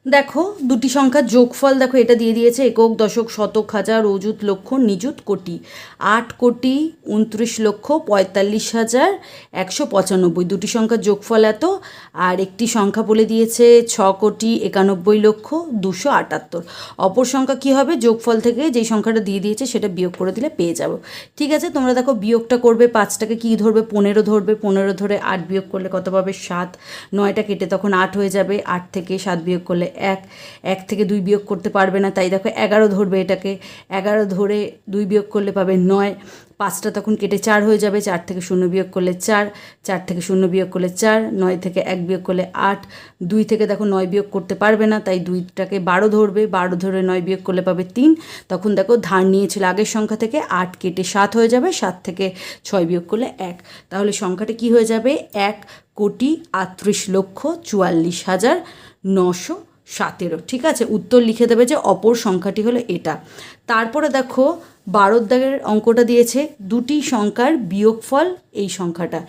দেখো দুটি সংখ্যার যোগফল দেখো এটা দিয়ে দিয়েছে একক দশক শতক হাজার অযুত লক্ষ নিযুত কোটি। 8,29,45,195 দুটি সংখ্যার যোগফল এত। আর একটি সংখ্যা বলে দিয়েছে 6,91,278। অপর সংখ্যা কি হবে? যোগফল থেকে যেই সংখ্যাটা দিয়ে দিয়েছে সেটা বিয়োগ করে দিলে পেয়ে যাবো। ঠিক আছে, তোমরা দেখো বিয়োগটা করবে। 5টাকে কী ধরবে? 15 ধরবে। 15 ধরে 8 বিয়োগ করলে কত পাবে? 7। 9টা কেটে তখন 8 হয়ে যাবে। 8 থেকে 7 বিয়োগ করলে 1। 1 থেকে 2 বিয়োগ করতে পারবে না, তাই দেখো 11 ধরবে এটাকে। 11 ধরে 2 বিয়োগ করলে পাবে 9। 5টা তখন কেটে 4 হয়ে যাবে। 4 থেকে 0 বিয়োগ করলে 4। 4 থেকে 0 বিয়োগ করলে 4। 9 থেকে 1 বিয়োগ করলে 8। 2 থেকে দেখো 9 বিয়োগ করতে পারবে না, তাই 2টাকে 12 ধরবে। 12 ধরে 9 বিয়োগ করলে পাবে 3। তখন দেখো ধার নিয়েছিল আগের সংখ্যা থেকে। 8 কেটে 7 হয়ে যাবে। 7 থেকে 6 বিয়োগ করলে 1। তাহলে সংখ্যাটা কি হয়ে যাবে? 1,38,44,917। ঠিক আছে, উত্তর লিখে দেবে যে অপর সংখ্যাটি হলো এটা। তারপরে দেখো 12 দাগের অঙ্কটা দিয়েছে দুটি সংখ্যার বিয়োগফল এই সংখ্যাটা।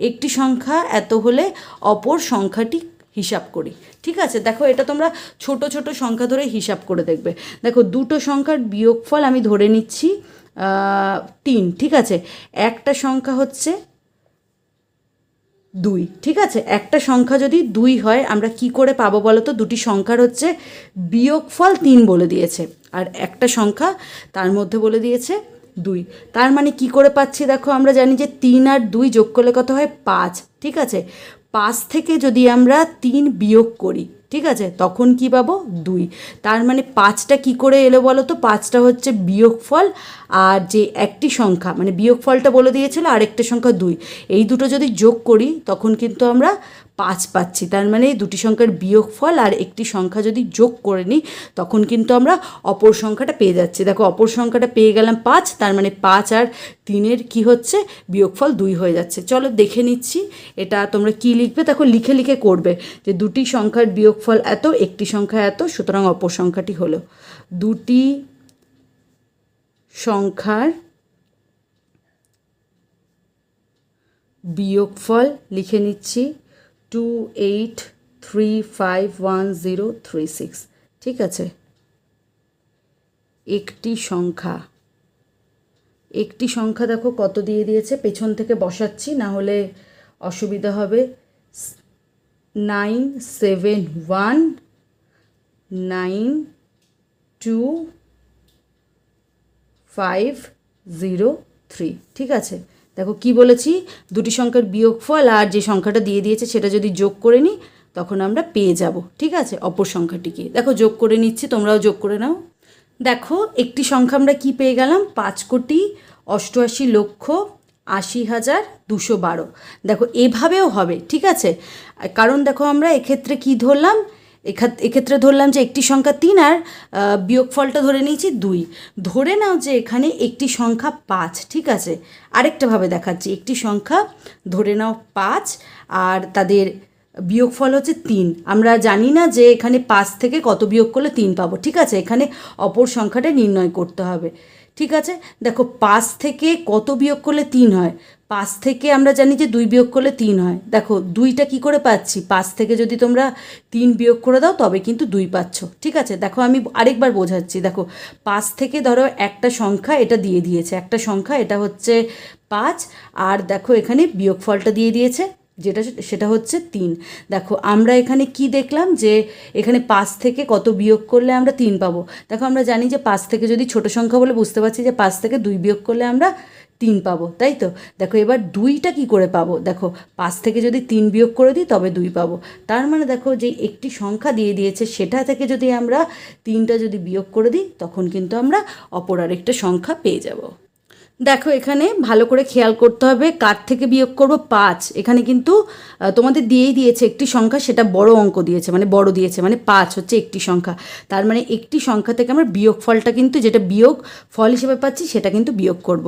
একটি সংখ্যা এত হলে অপর সংখ্যাটি হিসাব করি। ঠিক আছে, দেখো এটা তোমরা ছোট ছোট সংখ্যা ধরে হিসাব করে দেখবে। দেখো দুটো সংখ্যার বিয়োগফল আমি ধরে নিচ্ছি 3। ঠিক আছে, একটা সংখ্যা হচ্ছে 2। ঠিক আছে, একটা সংখ্যা যদি 2 হয় আমরা কি করে পাবো বলো তো? দুটি সংখ্যার হচ্ছে বিয়োগফল 3 বলে দিয়েছে, আর একটা সংখ্যা তার মধ্যে বলে দিয়েছে 2। তার মানে কি করে পাচ্ছি? দেখো আমরা জানি যে 3 আর 2 যোগ করলে কত হয়? 5। ঠিক আছে, 5 থেকে যদি আমরা 3 বিয়োগ করি, ঠিক আছে, তখন কি পাবো? 2। তার মানে 5টা কি করে এলো বলো তো? 5টা হচ্ছে বিয়োগফল, আর যে একটি সংখ্যা মানে বিয়োগফলটা বলে দিয়েছিল আর একটা সংখ্যা 2, এই দুটো যদি যোগ করি তখন কিন্তু আমরা 5 পাচ্ছি। তার মানে দুটি সংখ্যার বিয়োগফল আর একটি সংখ্যা যদি যোগ করে নিই তখন কিন্তু আমরা অপর সংখ্যাটা পেয়ে যাচ্ছি। দেখো অপর সংখ্যাটা পেয়ে গেলাম 5, তার মানে 5 আর 3-এর কী হচ্ছে? বিয়োগফল 2 হয়ে যাচ্ছে। চলো দেখে নিচ্ছি এটা তোমরা কি লিখবে। দেখো লিখে লিখে করবে যে দুটি সংখ্যার বিয়োগফল এত, একটি সংখ্যা এত, সুতরাং অপর সংখ্যাটি হলো। দুটি সংখ্যার বিয়োগফল লিখে নিচ্ছি 28351036। ঠিক আছে, একটি সংখ্যা দেখো কত দিয়ে দিয়েছে, পেছন থেকে বসাচ্ছি না হলে অসুবিধা হবে। 9719253। ঠিক আছে, দেখো কি বলেছি? দুটি সংখ্যার বিয়োগফল আর যে সংখ্যাটা দিয়ে দিয়েছে সেটা যদি যোগ করে নিই তখন আমরা পেয়ে যাব। ঠিক আছে, অপর সংখ্যাটিকে দেখো যোগ করে নিচ্ছি, তোমরাও যোগ করে নাও। দেখো একটি সংখ্যা আমরা কি পেয়ে গেলাম? 5,88,80,212। দেখো এভাবেও হবে। ঠিক আছে, কারণ দেখো আমরা এক্ষেত্রে কি ধরলাম? এক্ষেত্রে ধরলাম যে একটি সংখ্যা 3 আর বিয়োগফলটা ধরে নিয়েছি 2। ধরে নাও যে এখানে একটি সংখ্যা 5। ঠিক আছে, আরেকটাভাবে দেখাচ্ছি। একটি সংখ্যা ধরে নাও 5 আর তাদের বিয়োগফল হচ্ছে 3। আমরা জানি না যে এখানে 5 থেকে কত বিয়োগ করলে 3 পাবো। ঠিক আছে, এখানে অপর সংখ্যাটা নির্ণয় করতে হবে। ঠিক আছে, দেখো 5 থেকে কত বিয়োগ করলে 3 হয়? 5 থেকে আমরা জানি যে 2 বিয়োগ করলে 3 হয়। দেখো 2টা কি করে পাচ্ছি? 5 থেকে যদি তোমরা 3 বিয়োগ করে দাও তবে কিন্তু 2 পাচ্ছ। ঠিক আছে, দেখো আমি আরেকবার বোঝাচ্ছি। দেখো 5 থেকে ধরো একটা সংখ্যা এটা দিয়ে দিয়েছে, একটা সংখ্যা এটা হচ্ছে 5, আর দেখো এখানে বিয়োগফলটা দিয়ে দিয়েছে সেটা হচ্ছে 3। দেখো আমরা এখানে কি দেখলাম যে এখানে 5 থেকে কত বিয়োগ করলে আমরা 3 পাবো। দেখো আমরা জানি যে 5 থেকে যদি ছোট সংখ্যা বলে বুঝতে পারছি যে 5 থেকে 2 বিয়োগ করলে আমরা 3 পাবো, তাই তো? দেখো এবার 2টা কি করে পাবো? দেখো 5 থেকে যদি 3 বিয়োগ করে দিই তবে 2 পাবো। তার মানে দেখো যে একটি সংখ্যা দিয়ে দিয়েছে সেটা থেকে যদি আমরা 3টা যদি বিয়োগ করে দিই তখন কিন্তু আমরা অপর আরেকটা সংখ্যা পেয়ে যাব। দেখো এখানে ভালো করে খেয়াল করতে হবে কার থেকে বিয়োগ করব? 5। এখানে কিন্তু তোমাদের দিয়েই দিয়েছে একটি সংখ্যা, সেটা বড় অঙ্ক দিয়েছে মানে বড় দিয়েছে, মানে 5 হচ্ছে একটি সংখ্যা। তার মানে একটি সংখ্যা থেকে আমরা বিয়োগফলটা কিন্তু যেটা বিয়োগ ফল হিসেবে পাচ্ছি সেটা কিন্তু বিয়োগ করব।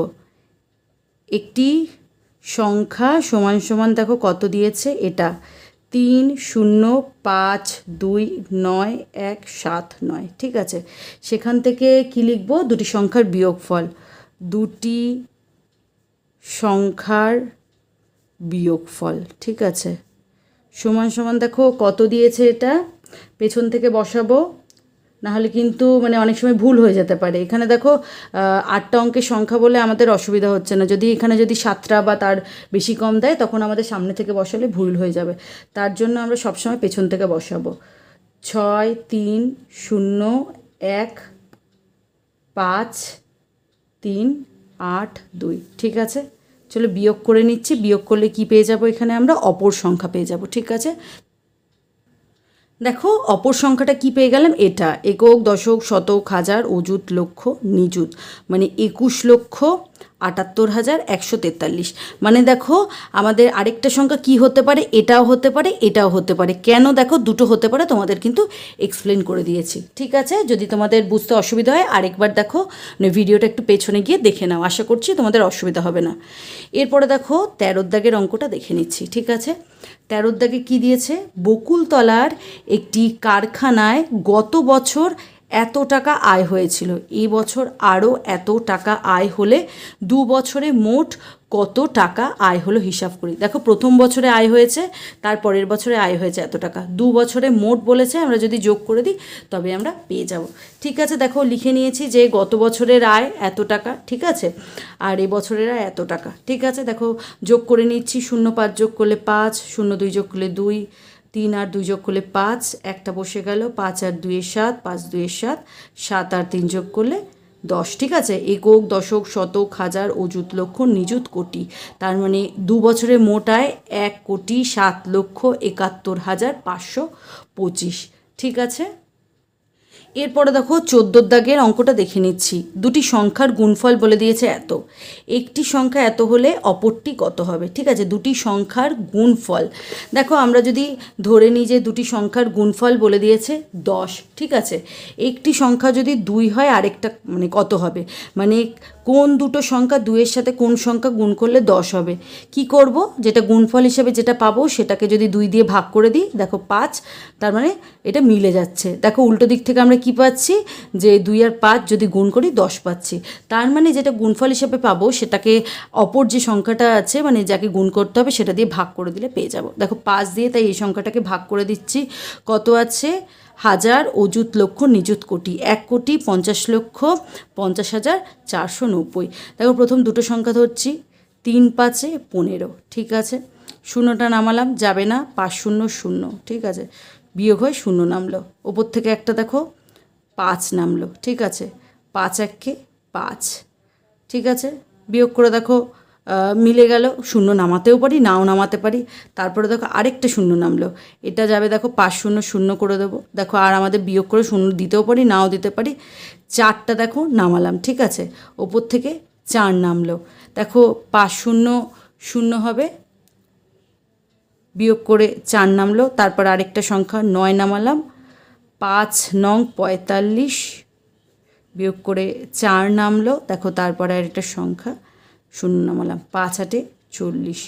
একটি সংখ্যা সমান সমান দেখো কত দিয়েছে এটা 3052917 ঠিক আছে, সেখান থেকে কি লিখব? দুটি সংখ্যার বিয়োগফল। দুটি সংখ্যার বিয়োগফল। ঠিক আছে, সমান সমান দেখো কত দিয়েছে এটা পেছন থেকে বসাবো, নাহলে কিন্তু মানে অনেক সময় ভুল হয়ে যেতে পারে। এখানে দেখো 8টা অঙ্কের সংখ্যা বলে আমাদের অসুবিধা হচ্ছে না। যদি এখানে যদি 7টা বা তার বেশি কম দেয় তখন আমাদের সামনে থেকে বসালে ভুল হয়ে যাবে। তার জন্য আমরা সবসময় পেছন থেকে বসাবো। 6 3 0 1 5 3 8 2। ঠিক আছে, চলো বিয়োগ করে নিচ্ছি। বিয়োগ করলে কি পেয়ে যাব? এখানে আমরা অপর সংখ্যা পেয়ে যাব। ঠিক আছে, দেখো অপর সংখ্যাটা কি পেয়ে গেলাম? এটা একক, দশক, শতক, হাজার, অযুত, লক্ষ, নিযুত, মানে 21,78,143। মানে দেখো আমাদের আরেকটা সংখ্যা কি হতে পারে? এটাও হতে পারে, এটাও হতে পারে। কেন দেখো দুটো হতে পারে তোমাদের কিন্তু এক্সপ্লেন করে দিয়েছি। ঠিক আছে, যদি তোমাদের বুঝতে অসুবিধা হয় আরেকবার দেখো, ভিডিওটা একটু পেছনে গিয়ে দেখে নাও, আশা করছি তোমাদের অসুবিধা হবে না। এরপরে দেখো 13 দাগের অঙ্কটা দেখে নিচ্ছি। ঠিক আছে, 13 দাগে কী দিয়েছে? বকুলতলার একটি কারখানায় গত বছর এত টাকা আয় হয়েছিল, এই বছর আরও এত টাকা আয় হলে 2 বছরে মোট কত টাকা আয় হলো হিসাব করি। দেখো প্রথম বছরে আয় হয়েছে, তার পরের বছরে আয় হয়েছে এত টাকা, 2 বছরে মোট বলেছে, আমরা যদি যোগ করে দিই তবে আমরা পেয়ে যাব। ঠিক আছে, দেখো লিখে নিয়েছি যে গত বছরের আয় এত টাকা, ঠিক আছে, আর এ বছরের আয় এত টাকা। ঠিক আছে, দেখো যোগ করে নিচ্ছি। 0 5 যোগ করলে 5, 0 2 যোগ করলে 2, 3 আর 2 যোগ করলে 5, একটা বসে গেল, 5 আর 2 7, 5 2 7, 7 আর 3 যোগ করলে 10। ঠিক আছে, একক, দশক, শতক, হাজার, অযুত, লক্ষ, নিযুত, কোটি। তার মানে 2 বছরে মোট আয় 1,07,71,525। ঠিক আছে, এরপরে দেখো 14 দাগের অঙ্কটা দেখে নিচ্ছি। দুটি সংখ্যার গুণফল বলে দিয়েছে এত, একটি সংখ্যা এত হলে অপরটি কত হবে। ঠিক আছে, দুটি সংখ্যার গুণফল। দেখো আমরা যদি ধরে নিই যে দুটি সংখ্যার গুণফল বলে দিয়েছে 10। ঠিক আছে, একটি সংখ্যা যদি 2 হয় আরেকটা মানে কত হবে, মানে কোন দুটো সংখ্যা 2-এর সাথে কোন সংখ্যা গুণ করলে 10 হবে। কি করব? যেটা গুণফল হিসেবে যেটা পাবো সেটাকে যদি 2 দিয়ে ভাগ করে দিই, দেখো 5, তার মানে এটা মিলে যাচ্ছে। দেখো উল্টো দিক থেকে আমরা কি পাচ্ছি? যে 2 আর 5 যদি গুণ করি 10 পাচ্ছি। তার মানে যেটা গুণফল হিসেবে পাবো সেটাকে অপর যে সংখ্যাটা আছে মানে যাকে গুণ করতে হবে সেটা দিয়ে ভাগ করে দিলে পেয়ে যাব। দেখো 5 দিয়ে তাই এই সংখ্যাটাকে ভাগ করে দিচ্ছি। কত আছে? হাজার, অযুত, লক্ষ, নিযুত, কোটি। 1,50,50,50,490। দেখো প্রথম দুটো সংখ্যা ধরছি, 3 5 15। ঠিক আছে, শূন্যটা নামালাম, যাবে না, 5 0 0। ঠিক আছে, বিয়োগ হয় 0 নামলো। ওপর থেকে একটা দেখো 5 নামলো। ঠিক আছে, 5 1 5। ঠিক আছে, বিয়োগ করে দেখো মিলে গেল। 0 নামাতেও পারি, নাও নামাতে পারি। তারপরে দেখো আরেকটা 0 নামলো, এটা যাবে দেখো 5 0 0 করে দেবো। দেখো আর আমাদের বিয়োগ করে 0 দিতেও পারি, নাও দিতে পারি। 4টা দেখো নামালাম। ঠিক আছে, ওপর থেকে 4 নামলো। দেখো 5 0 0 হবে, বিয়োগ করে 4 নামলো। তারপর আরেকটা সংখ্যা 9 নামালাম, 5 9 45, বিয়োগ করে 4 নামলো। দেখো তারপরে আরেকটা সংখ্যা 0 নামালাম, 5 8 40।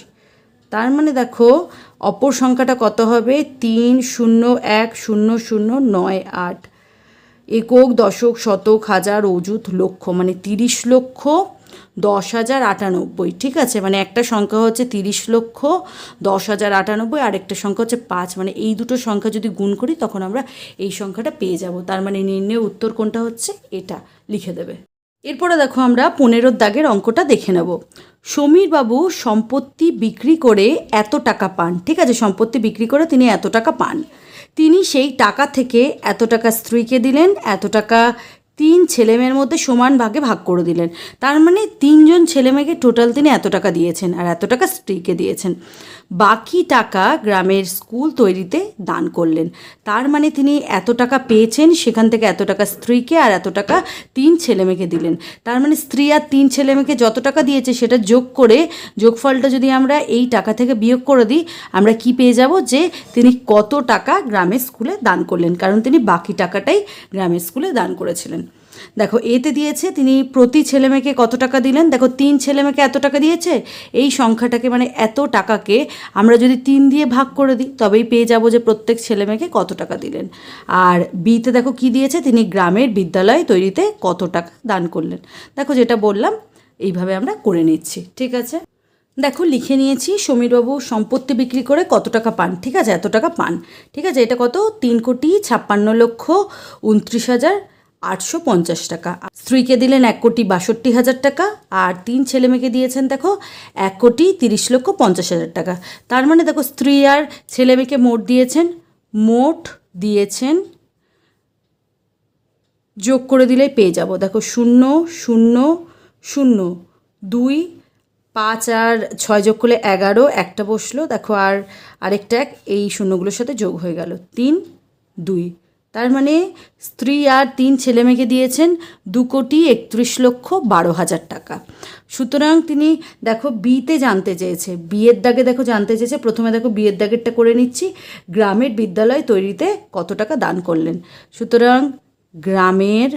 তার মানে দেখো অপর সংখ্যাটা কত হবে? 3 0 1 0 0 9 8। একক, দশক, শতক, হাজার, অযুত, লক্ষ, মানে 30,10,098। ঠিক আছে, মানে একটা সংখ্যা হচ্ছে 30,10,098, আরেকটা সংখ্যা হচ্ছে 5। মানে এই দুটো সংখ্যা যদি গুণ করি তখন আমরা এই সংখ্যাটা পেয়ে যাব। তার মানে নির্ণয় উত্তর কোনটা হচ্ছে এটা লিখে দেবে। এরপরে দেখো আমরা 15 দাগের অঙ্কটা দেখে নেব। সমীরবাবু সম্পত্তি বিক্রি করে এত টাকা পান। ঠিক আছে, সম্পত্তি বিক্রি করে তিনি এত টাকা পান। তিনি সেই টাকা থেকে এত টাকা স্ত্রীকে দিলেন, এত টাকা 3 ছেলেমেয়ের মধ্যে সমান ভাগে ভাগ করে দিলেন। তার মানে 3 জন ছেলেমেয়েকে টোটাল তিনি এত টাকা দিয়েছেন আর এত টাকা স্ত্রীকে দিয়েছেন। বাকি টাকা গ্রামের স্কুল তৈরিতে দান করলেন। তার মানে তিনি এত টাকা পেয়েছেন, সেখান থেকে এত টাকা স্ত্রীকে আর এত টাকা 3 ছেলেমেয়েকে দিলেন। তার মানে স্ত্রী আর 3 ছেলেমেয়েকে যত টাকা দিয়েছে সেটা যোগ করে যোগফলটা যদি আমরা এই টাকা থেকে বিয়োগ করে দিই, আমরা কি পেয়ে যাব? যে তিনি কত টাকা গ্রামের স্কুলে দান করলেন, কারণ তিনি বাকি টাকাটাই গ্রামের স্কুলে দান করেছিলেন। দেখো এতে দিয়েছে তিনি প্রতি ছেলেমেয়েকে কত টাকা দিলেন। দেখো 3 ছেলেমেয়েকে এত টাকা দিয়েছে, এই সংখ্যাটাকে মানে এত টাকাকে আমরা যদি 3 দিয়ে ভাগ করে দিই তবেই পেয়ে যাব যে প্রত্যেক ছেলেমেয়েকে কত টাকা দিলেন। আর বিতে দেখো কি দিয়েছে? তিনি গ্রামের বিদ্যালয় তৈরিতে কত টাকা দান করলেন। দেখো যেটা বললাম এইভাবে আমরা করে নিচ্ছি। ঠিক আছে, দেখো লিখে নিয়েছি সমীরবাবু সম্পত্তি বিক্রি করে কত টাকা পান, ঠিক আছে, এত টাকা পান, ঠিক আছে। এটা কত? 3,56,29,850 টাকা। স্ত্রীকে দিলেন 1,62,00,000 টাকা, আর 3 ছেলে মেয়েকে দিয়েছেন দেখো 1,30,50,000 টাকা। তার মানে দেখো স্ত্রী আর ছেলে মেয়েকে মোট দিয়েছেন, যোগ করে দিলেই পেয়ে যাব। দেখো 0,0,0,0,2, 5 আর 6 যোগ করলে 11, একটা বসলো দেখো, আর আরেকটা এক এই শূন্যগুলোর সাথে যোগ হয়ে গেল 3, 2। তার মানে স্ত্রী আর 3 ছেলে মেয়েকে দিয়েছেন 2,31,12,000 টাকা। সুতরাং তিনি দেখো বিতে জানতে চেয়েছে, বিয়ের দাগে দেখো জানতে চেয়েছে। প্রথমে দেখো বিয়ের দাগেরটা করে নিচ্ছি, গ্রামের বিদ্যালয় তৈরিতে কত টাকা দান করলেন। সুতরাং গ্রামের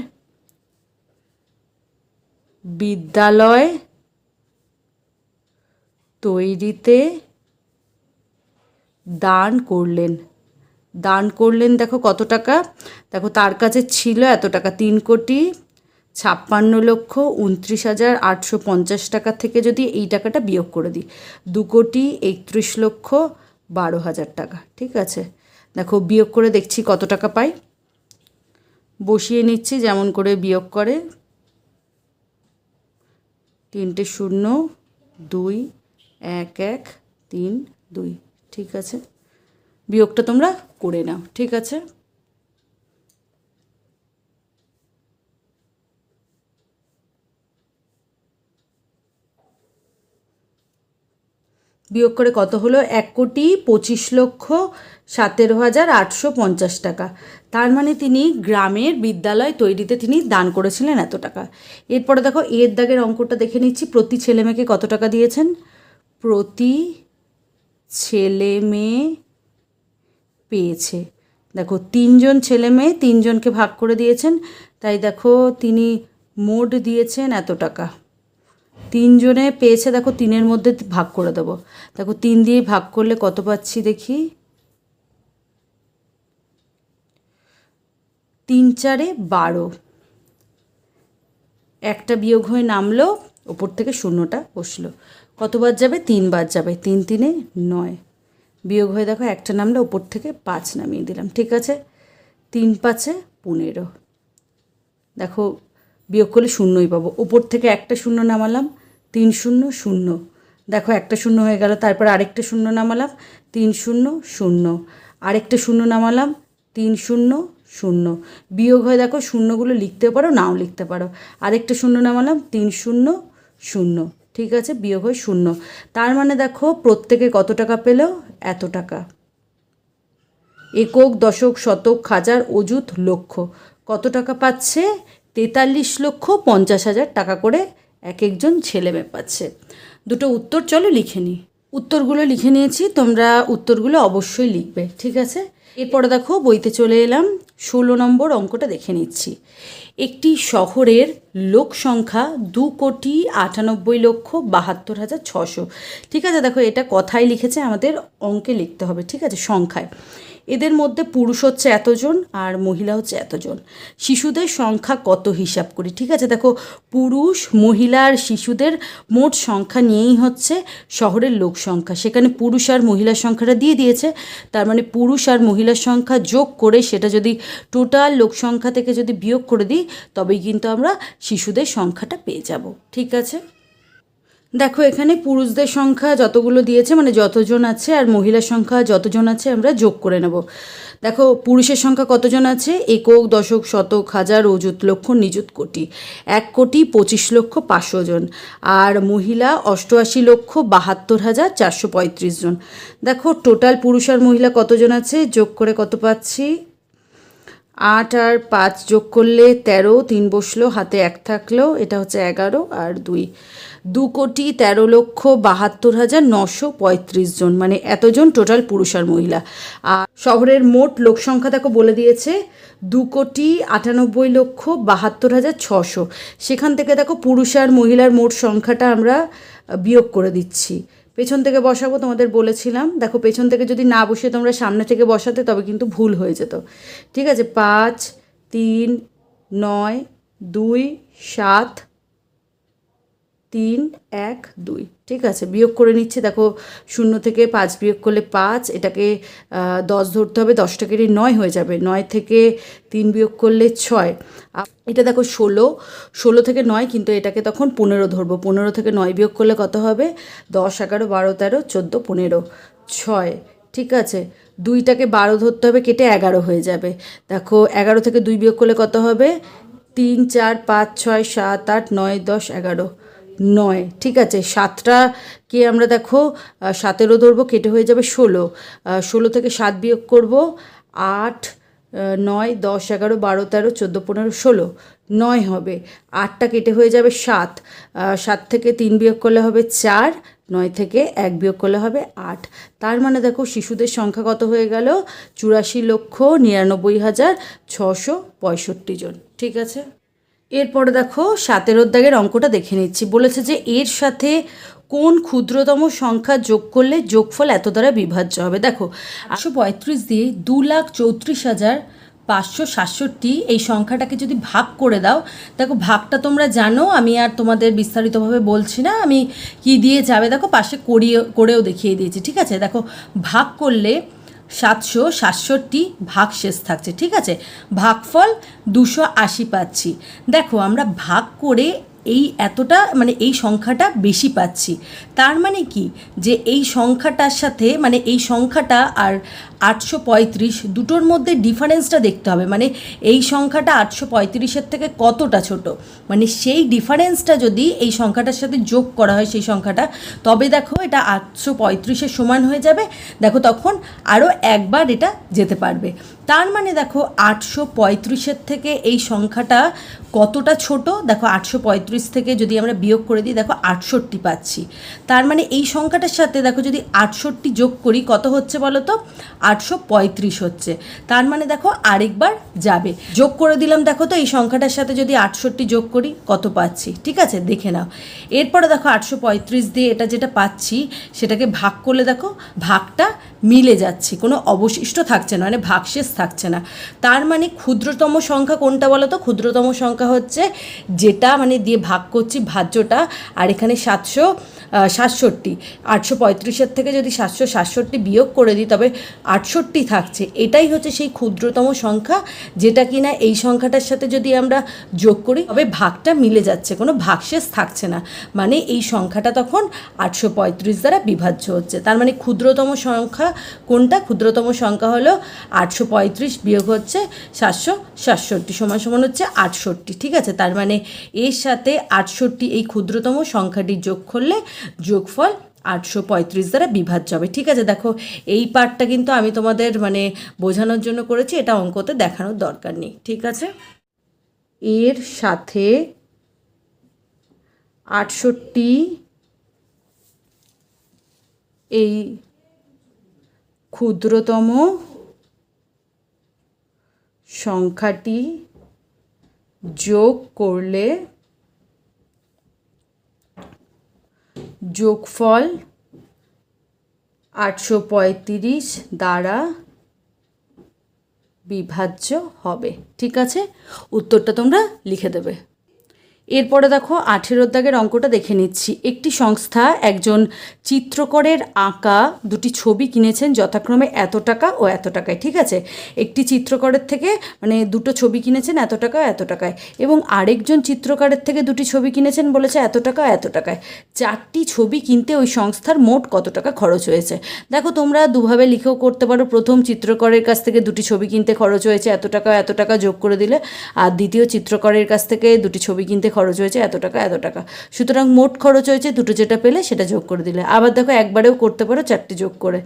বিদ্যালয় তৈরিতে দান করলেন দেখো কত টাকা। দেখো তার কাছে ছিল এত টাকা, 3,56,29,850 টাকা থেকে যদি এই টাকাটা বিয়োগ করে দিই 2,31,12,000 টাকা, ঠিক আছে। দেখো বিয়োগ করে দেখছি কত টাকা পাই, বসিয়ে নিচ্ছি যেমন করে বিয়োগ করে। 3টে 0, 2, 1, 1, 3, 2, ঠিক আছে। বিয়োগটা তোমরা করে নাও, ঠিক আছে। বিয়োগ করে কত হলো? 1,25,17,850 টাকা। তার মানে তিনি গ্রামের বিদ্যালয় তৈরিতে তিনি দান করেছিলেন এত টাকা। এরপরে দেখো এর দাগের অঙ্কটা দেখে নিচ্ছি। প্রতি ছেলে মেয়েকে কত টাকা দিয়েছেন? প্রতি ছেলে মেয়ে পেয়েছে দেখো 3 জন ছেলে মেয়ে, 3 জনকে ভাগ করে দিয়েছেন, তাই দেখো তিনি মোট দিয়েছেন এত টাকা। 3 জনে পেয়েছে দেখো, 3-এর মধ্যে ভাগ করে দেবো। দেখো 3 দিয়ে ভাগ করলে কত পাচ্ছি দেখি, 3 4 12, একটা বিয়োগ হয়ে নামলো, ওপর থেকে শূন্যটা বসলো। কতবার যাবে? 3 বার যাবে। 3 3 9, বিয়োগ হয়ে দেখো একটা নামলে ওপর থেকে 5 নামিয়ে দিলাম, ঠিক আছে। 3 5 15, দেখো বিয়োগ করলে শূন্যই পাবো। ওপর থেকে একটা শূন্য নামালাম, 3 0 0, দেখো একটা শূন্য হয়ে গেল। তারপর আরেকটা শূন্য নামালাম, 3 0 0, আরেকটা শূন্য নামালাম, 3 0 0, বিয়োগ হয়ে দেখো শূন্যগুলো লিখতে পারো নাও লিখতে পারো। আরেকটা শূন্য নামালাম, 3 0 0, ঠিক আছে, বিয়োগ হয়ে 0। তার মানে দেখো প্রত্যেকে কত টাকা পেল? এত টাকা। একক, দশক, শতক, হাজার, অযুত, লক্ষ কত টাকা পাচ্ছে? 43,50,000 টাকা করে এক একজন ছেলে মেয়ে পাচ্ছে। দুটো উত্তর চলো লিখে নিই। উত্তরগুলো লিখে নিয়েছি, তোমরা উত্তরগুলো অবশ্যই লিখবে, ঠিক আছে। এরপরে দেখো বইতে চলে এলাম, 16 নম্বর অঙ্কটা দেখে নিচ্ছি। একটি শহরের লোক সংখ্যা 2,98,72,600, ঠিক আছে। দেখো এটা কথায় লিখেছে, আমাদের অঙ্কে লিখতে হবে, ঠিক আছে, সংখ্যায়। এদের মধ্যে পুরুষ হচ্ছে এতজন আর মহিলা হচ্ছে এতজন। শিশুদের সংখ্যা কত হিসাব করি, ঠিক আছে। দেখো পুরুষ, মহিলা আর শিশুদের মোট সংখ্যা নিয়েই হচ্ছে শহরের লোক সংখ্যা। সেখানে পুরুষ আর মহিলার সংখ্যাটা দিয়ে দিয়েছে, তার মানে পুরুষ আর মহিলার সংখ্যা যোগ করে সেটা যদি টোটাল লোক সংখ্যা থেকে যদি বিয়োগ করে দিই তবেই কিন্তু আমরা শিশুদের সংখ্যাটা পেয়ে যাব, ঠিক আছে। দেখো এখানে পুরুষদের সংখ্যা যতগুলো দিয়েছে মানে যতজন আছে, আর মহিলার সংখ্যা যতজন আছে আমরা যোগ করে নেব। দেখো পুরুষের সংখ্যা কতজন আছে? একক, দশক, শতক, হাজার, অযুত, লক্ষ, নিযুত, কোটি। 1,25,05,000 জন। আর মহিলা 88,72,435 জন। দেখো টোটাল পুরুষ আর মহিলা কতজন আছে যোগ করে কত পাচ্ছি? 8 আর 5 যোগ করলে 13, 3 বসলো, হাতে 1 থাকলো, এটা হচ্ছে 11 আর 2, 2,13,72,935 জন, মানে এতজন টোটাল পুরুষ আর মহিলা। আর শহরের মোট লোক সংখ্যা দেখো বলে দিয়েছে 2,98,72,600। সেখান থেকে দেখো পুরুষ আর মহিলার মোট সংখ্যাটা আমরা বিয়োগ করে দিচ্ছি। পেছন থেকে বসাবো, তোমাদের বলেছিলাম। দেখো পেছন থেকে যদি না বসে তোমরা সামনে থেকে বসাতে তবে কিন্তু ভুল হয়ে যেত, ঠিক আছে। 5 3 9 2 7 3 1 2, ঠিক আছে। বিয়োগ করে নিচ্ছি, দেখো 0 থেকে 5 বিয়োগ করলে 5, এটাকে 10 ধরতে হবে, 10টা কেটে 9 হয়ে যাবে। 9 থেকে 3 বিয়োগ করলে 6, এটা দেখো 16, 16 থেকে 9, কিন্তু এটাকে তখন 15 ধরবো। 15 থেকে 9 বিয়োগ করলে কত হবে? 10 11 12 13 14 15 6, ঠিক আছে। 2টাকে 12 ধরতে হবে, কেটে 11 হয়ে যাবে। দেখো 11 থেকে 2 বিয়োগ করলে কত হবে? 3 4 5 6 7 8 9 10 11 9, ঠিক আছে। 7টাকে আমরা দেখো 17 ধরবো, কেটে হয়ে যাবে 16। 16 থেকে 7 বিয়োগ করবো, 8 9 10 11 12 13 14 15 16, 9 হবে। 8টা কেটে হয়ে যাবে 7। 7 থেকে 3 বিয়োগ করলে হবে 4, 9 থেকে 1 বিয়োগ করলে হবে 8। তার মানে দেখো শিশুদের সংখ্যা কত হয়ে গেল? 84,99,665 জন, ঠিক আছে। এরপরে দেখো 17 দাগের অঙ্কটা দেখে নিচ্ছি। বলেছে যে এর সাথে কোন ক্ষুদ্রতম সংখ্যা যোগ করলে যোগফল এত দ্বারা বিভাজ্য হবে। দেখো 835 দিয়ে 2,34,567 এই সংখ্যাটাকে যদি ভাগ করে দাও, দেখো ভাগটা তোমরা জানো, আমি আর তোমাদের বিস্তারিতভাবে বলছি না, আমি কি দিয়ে যাবে দেখো পাশে করেও দেখিয়ে দিয়েছি, ঠিক আছে। দেখো ভাগ করলে 767 ভাগ শেষ থাকছে, ঠিক আছে। ভাগফল 280 পাচ্ছি। দেখো আমরা ভাগ করে এই এতটা মানে এই সংখ্যাটা বেশি পাচ্ছি। তার মানে কি, যে এই সংখ্যাটার সাথে মানে এই সংখ্যাটা আর 835 দুটোর মধ্যে ডিফারেন্সটা দেখতে হবে। মানে এই সংখ্যাটা 835-এর থেকে কতটা ছোট, মানে সেই ডিফারেন্সটা যদি এই সংখ্যাটার সাথে যোগ করা হয় সেই সংখ্যাটা, তবে দেখো এটা 835-এর সমান হয়ে যাবে। দেখো তখন আরও একবার এটা যেতে পারবে। তার মানে দেখো 835-এর থেকে এই সংখ্যাটা কতটা ছোট, দেখো 835 থেকে যদি আমরা বিয়োগ করে দিই, দেখো 68 পাচ্ছি। তার মানে এই সংখ্যাটার সাথে দেখো যদি 68 যোগ করি কত হচ্ছে বলো তো? 835 হচ্ছে। তার মানে দেখো আরেকবার যাবে। যোগ করে দিলাম, দেখো তো এই সংখ্যাটার সাথে যদি 68 যোগ করি কত পাচ্ছি, ঠিক আছে, দেখে নাও। এরপরে দেখো 835 দিয়ে এটা যেটা পাচ্ছি সেটাকে ভাগ করলে দেখো ভাগটা মিলে যাচ্ছে, কোনো অবশিষ্ট থাকছে না, মানে ভাগশেষ থাকছে না। তার মানে ক্ষুদ্রতম সংখ্যা কোনটা বলো তো? ক্ষুদ্রতম সংখ্যা হচ্ছে যেটা মানে দিয়ে ভাগ করছি ভাজ্যটা, আর এখানে 767, 835-এর থেকে যদি 767 বিয়োগ করে দিই তবে 68 থাকছে। এটাই হচ্ছে সেই ক্ষুদ্রতম সংখ্যা, যেটা কিনা এই সংখ্যাটার সাথে যদি আমরা যোগ করি তবে ভাগটা মিলে যাচ্ছে, কোনো ভাগশেষ থাকছে না, মানে এই সংখ্যাটা তখন 835 দ্বারা বিভাজ্য হচ্ছে। তার মানে ক্ষুদ্রতম সংখ্যা কোনটা? ক্ষুদ্রতম সংখ্যা হলো 835 বিয়োগ হচ্ছে 767 সমান সমান হচ্ছে 68, ঠিক আছে। তার মানে এর সাথে 68 এই ক্ষুদ্রতম সংখ্যাটি যোগ করলে যোগফল 835 দ্বারা বিভাজ্য হবে, ঠিক আছে। দেখো এই পার্টটা কিন্তু আমি তোমাদের মানে বোঝানোর জন্য করেছি, এটা অঙ্কতে দেখানোর দরকার নেই, ঠিক আছে। এর সাথে 68 এই ক্ষুদ্রতম সংখ্যাটি যোগ করলে যোগফল 835 দ্বারা বিভাজ্য হবে, ঠিক আছে। উত্তরটা তোমরা লিখে দেবে। এরপরে দেখো 18 দাগের অঙ্কটা দেখে নিচ্ছি। একটি সংস্থা একজন চিত্রকরের আঁকা দুটি ছবি কিনেছেন যথাক্রমে এত টাকা ও এত টাকায়, ঠিক আছে। একটি চিত্রকরের থেকে মানে দুটো ছবি কিনেছেন এত টাকা এত টাকায়, এবং আরেকজন চিত্রকারের থেকে দুটি ছবি কিনেছেন বলেছে এত টাকা এত টাকায়। 4টি ছবি কিনতে ওই সংস্থার মোট কত টাকা খরচ হয়েছে। দেখো তোমরা দুভাবে লিখেও করতে পারো। প্রথম চিত্রকরের কাছ থেকে দুটি ছবি কিনতে খরচ হয়েছে এত টাকা যোগ করে দিলে, আর দ্বিতীয় চিত্রকরের কাছ থেকে দুটি ছবি কিনতে খরচ হয়েছে এত টাকা। সুতরাং মোট খরচ হয়েছে দুটো, যেটা পেলে সেটা যোগ করে দিলে। আবার দেখো একবারেও করতে পারো 4টি যোগ করে,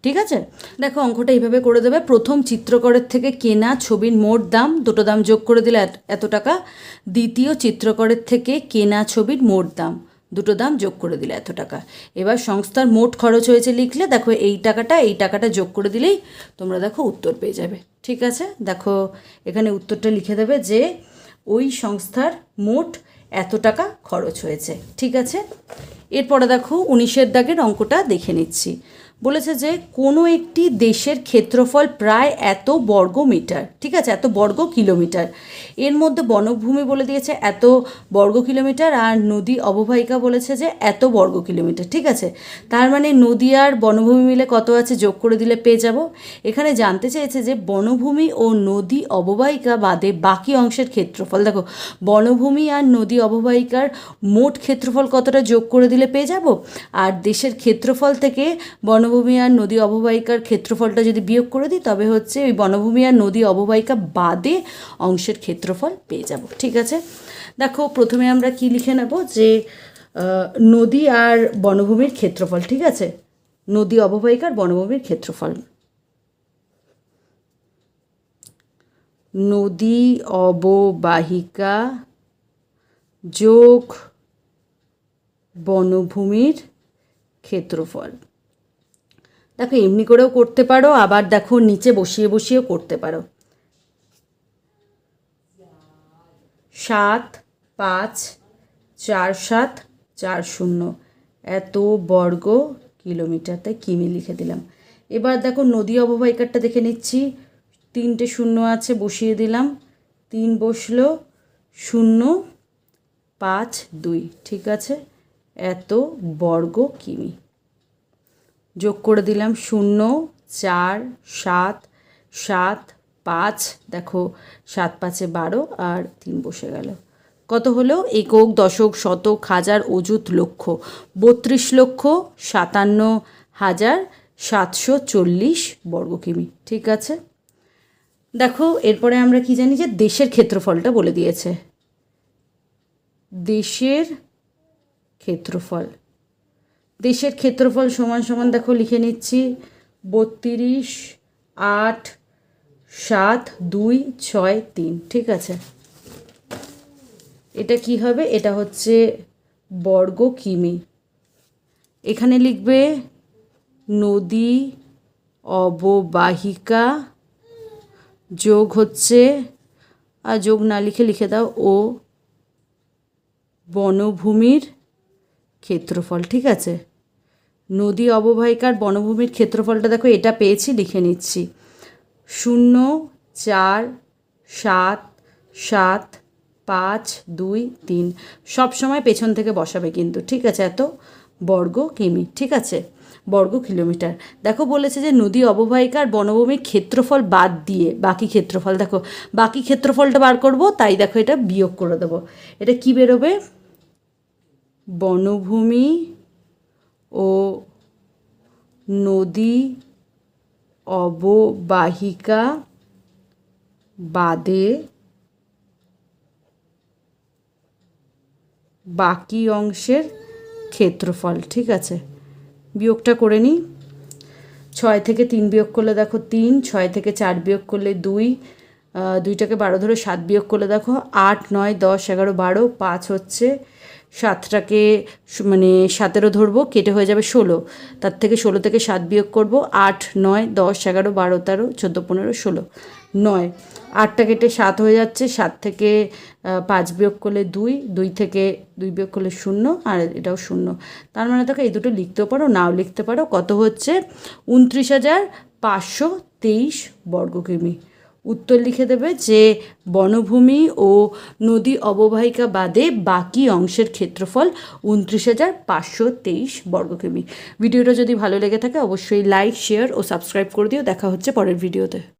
ঠিক আছে। দেখো অঙ্কটা এইভাবে করে দেবে। প্রথম চিত্রকরের থেকে কেনা ছবির মোট দাম, দুটো দাম যোগ করে দিলে এত টাকা। দ্বিতীয় চিত্রকরের থেকে কেনা ছবির মোট দাম, দুটো দাম যোগ করে দিলে এত টাকা। এবার সংস্থার মোট খরচ হয়েছে লিখলে, দেখো এই টাকাটা যোগ করে দিলেই তোমরা দেখো উত্তর পেয়ে যাবে, ঠিক আছে। দেখো এখানে উত্তরটা লিখে দেবে যে ওই সংস্থার মোট এত টাকা খরচ হয়েছে, ঠিক আছে। এরপরে দেখো 19 দাগের অঙ্কটা দেখে নিচ্ছি। বলেছে যে কোনো একটি দেশের ক্ষেত্রফল প্রায় এত বর্গ মিটার, ঠিক আছে, এত বর্গ কিলোমিটার। এর মধ্যে বনভূমি বলে দিয়েছে এত বর্গ কিলোমিটার, আর নদী অববাহিকা বলেছে যে এত বর্গ কিলোমিটার, ঠিক আছে। তার মানে নদী আর বনভূমি মিলে কত আছে যোগ করে দিলে পেয়ে যাব। এখানে জানতে চেয়েছে যে বনভূমি ও নদী অববাহিকা বাদে বাকি অংশের ক্ষেত্রফল। দেখো, বনভূমি আর নদী অববাহিকার মোট ক্ষেত্রফল কতটা যোগ করে দিলে পেয়ে যাব, আর দেশের ক্ষেত্রফল থেকে বনভূমি আর নদী অববাহিকার ক্ষেত্রফলটা যদি বিয়োগ করে দিই তবে হচ্ছে ওই বনভূমি আর নদী অববাহিকা বাদে অংশের ক্ষেত্রফল পেয়ে যাব, ঠিক আছে। দেখো, প্রথমে আমরা কি লিখে নেব যে নদী আর বনভূমির ক্ষেত্রফল, ঠিক আছে, নদী অববাহিকার বনভূমির ক্ষেত্রফল। নদী অববাহিকা যোগ বনভূমির ক্ষেত্রফল। দেখো, এমনি করেও করতে পারো, আবার দেখো নিচে বসিয়ে বসিয়েও করতে পারো। 7, 5, 4, 7, 4, 0 এত বর্গ কিলোমিটার, তাই কিমি লিখে দিলাম। এবার দেখো নদী অববাহিকারটা দেখে নিচ্ছি, 3টে শূন্য আছে, বসিয়ে দিলাম, 3 বসলো, 0, 5, 2, ঠিক আছে, এত বর্গ কিমি। যোগ করে দিলাম 0, 4, 7, 7, 5, দেখো 7 5 12 আর 3 বসে গেল। কত হলো? একক, দশক, শতক, হাজার, অযুত, লক্ষ। 32,57,740 বর্গ কিমি, ঠিক আছে। দেখো, এরপরে আমরা কি জানি যে দেশের ক্ষেত্রফলটা বলে দিয়েছে। দেশের ক্ষেত্রফল, দেশের ক্ষেত্রফল সমান সমান দেখো লিখে নিচ্ছি 32, 8, 7, 2, 6, 3, ঠিক আছে। এটা কি হবে? এটা হচ্ছে বর্গ কিমি। এখানে লিখবে নদী অববাহিকা যোগ হচ্ছে, আর যোগ না লিখে লিখে দাও, ও বনভূমির ক্ষেত্রফল, ঠিক আছে। নদী অববাহিকার বনভূমির ক্ষেত্রফলটা দেখো এটা পেয়েছি, লিখে নিচ্ছি 0, 4, 7, 7, 5, 2, 3। সব সময় পেছন থেকে বসাবে কিন্তু, ঠিক আছে। এত বর্গ কিমি, ঠিক আছে, বর্গ কিলোমিটার। দেখো বলেছে যে নদী অববাহিকার বনভূমির ক্ষেত্রফল বাদ দিয়ে বাকি ক্ষেত্রফল, দেখো বাকি ক্ষেত্রফলটা বার করব, তাই দেখো এটা বিয়োগ করে দেবো। এটা কি বেরোবে? বনভূমি ও নদী অববাহিকা বাদে বাকি অংশের ক্ষেত্রফল, ঠিক আছে। বিয়োগটা করে নিই। 6 থেকে 3 বিয়োগ করলে দেখো 3, 6 থেকে 4 বিয়োগ করলে 2, 2টাকে 12 ধরে 7 বিয়োগ করলে দেখো 8, 9, 10, 11, 12, 5 হচ্ছে, 7টাকে মানে 17 ধরবো, কেটে হয়ে যাবে 16। তার থেকে 16 থেকে 7 বিয়োগ করব, 8, 9, 10, 11, 12, 13, 14, 15, 16, 9। 8টা কেটে 7 হয়ে যাচ্ছে, 7 থেকে 5 বিয়োগ করলে 2, 2 থেকে 2 বিয়োগ করলে 0, আর এটাও 0। তার মানে দেখো এই দুটো লিখতেও পারো, নাও লিখতে পারো। কত হচ্ছে? 29,523 বর্গ কিমি। উত্তর লিখে দেবে যে বনভূমি ও নদী অববাহিকা বাদে বাকি অংশের ক্ষেত্রফল 29,523 বর্গ কিমি। ভিডিওটা যদি ভালো লেগে থাকে অবশ্যই লাইক, শেয়ার ও সাবস্ক্রাইব করে দিও। দেখা হচ্ছে পরের ভিডিওতে।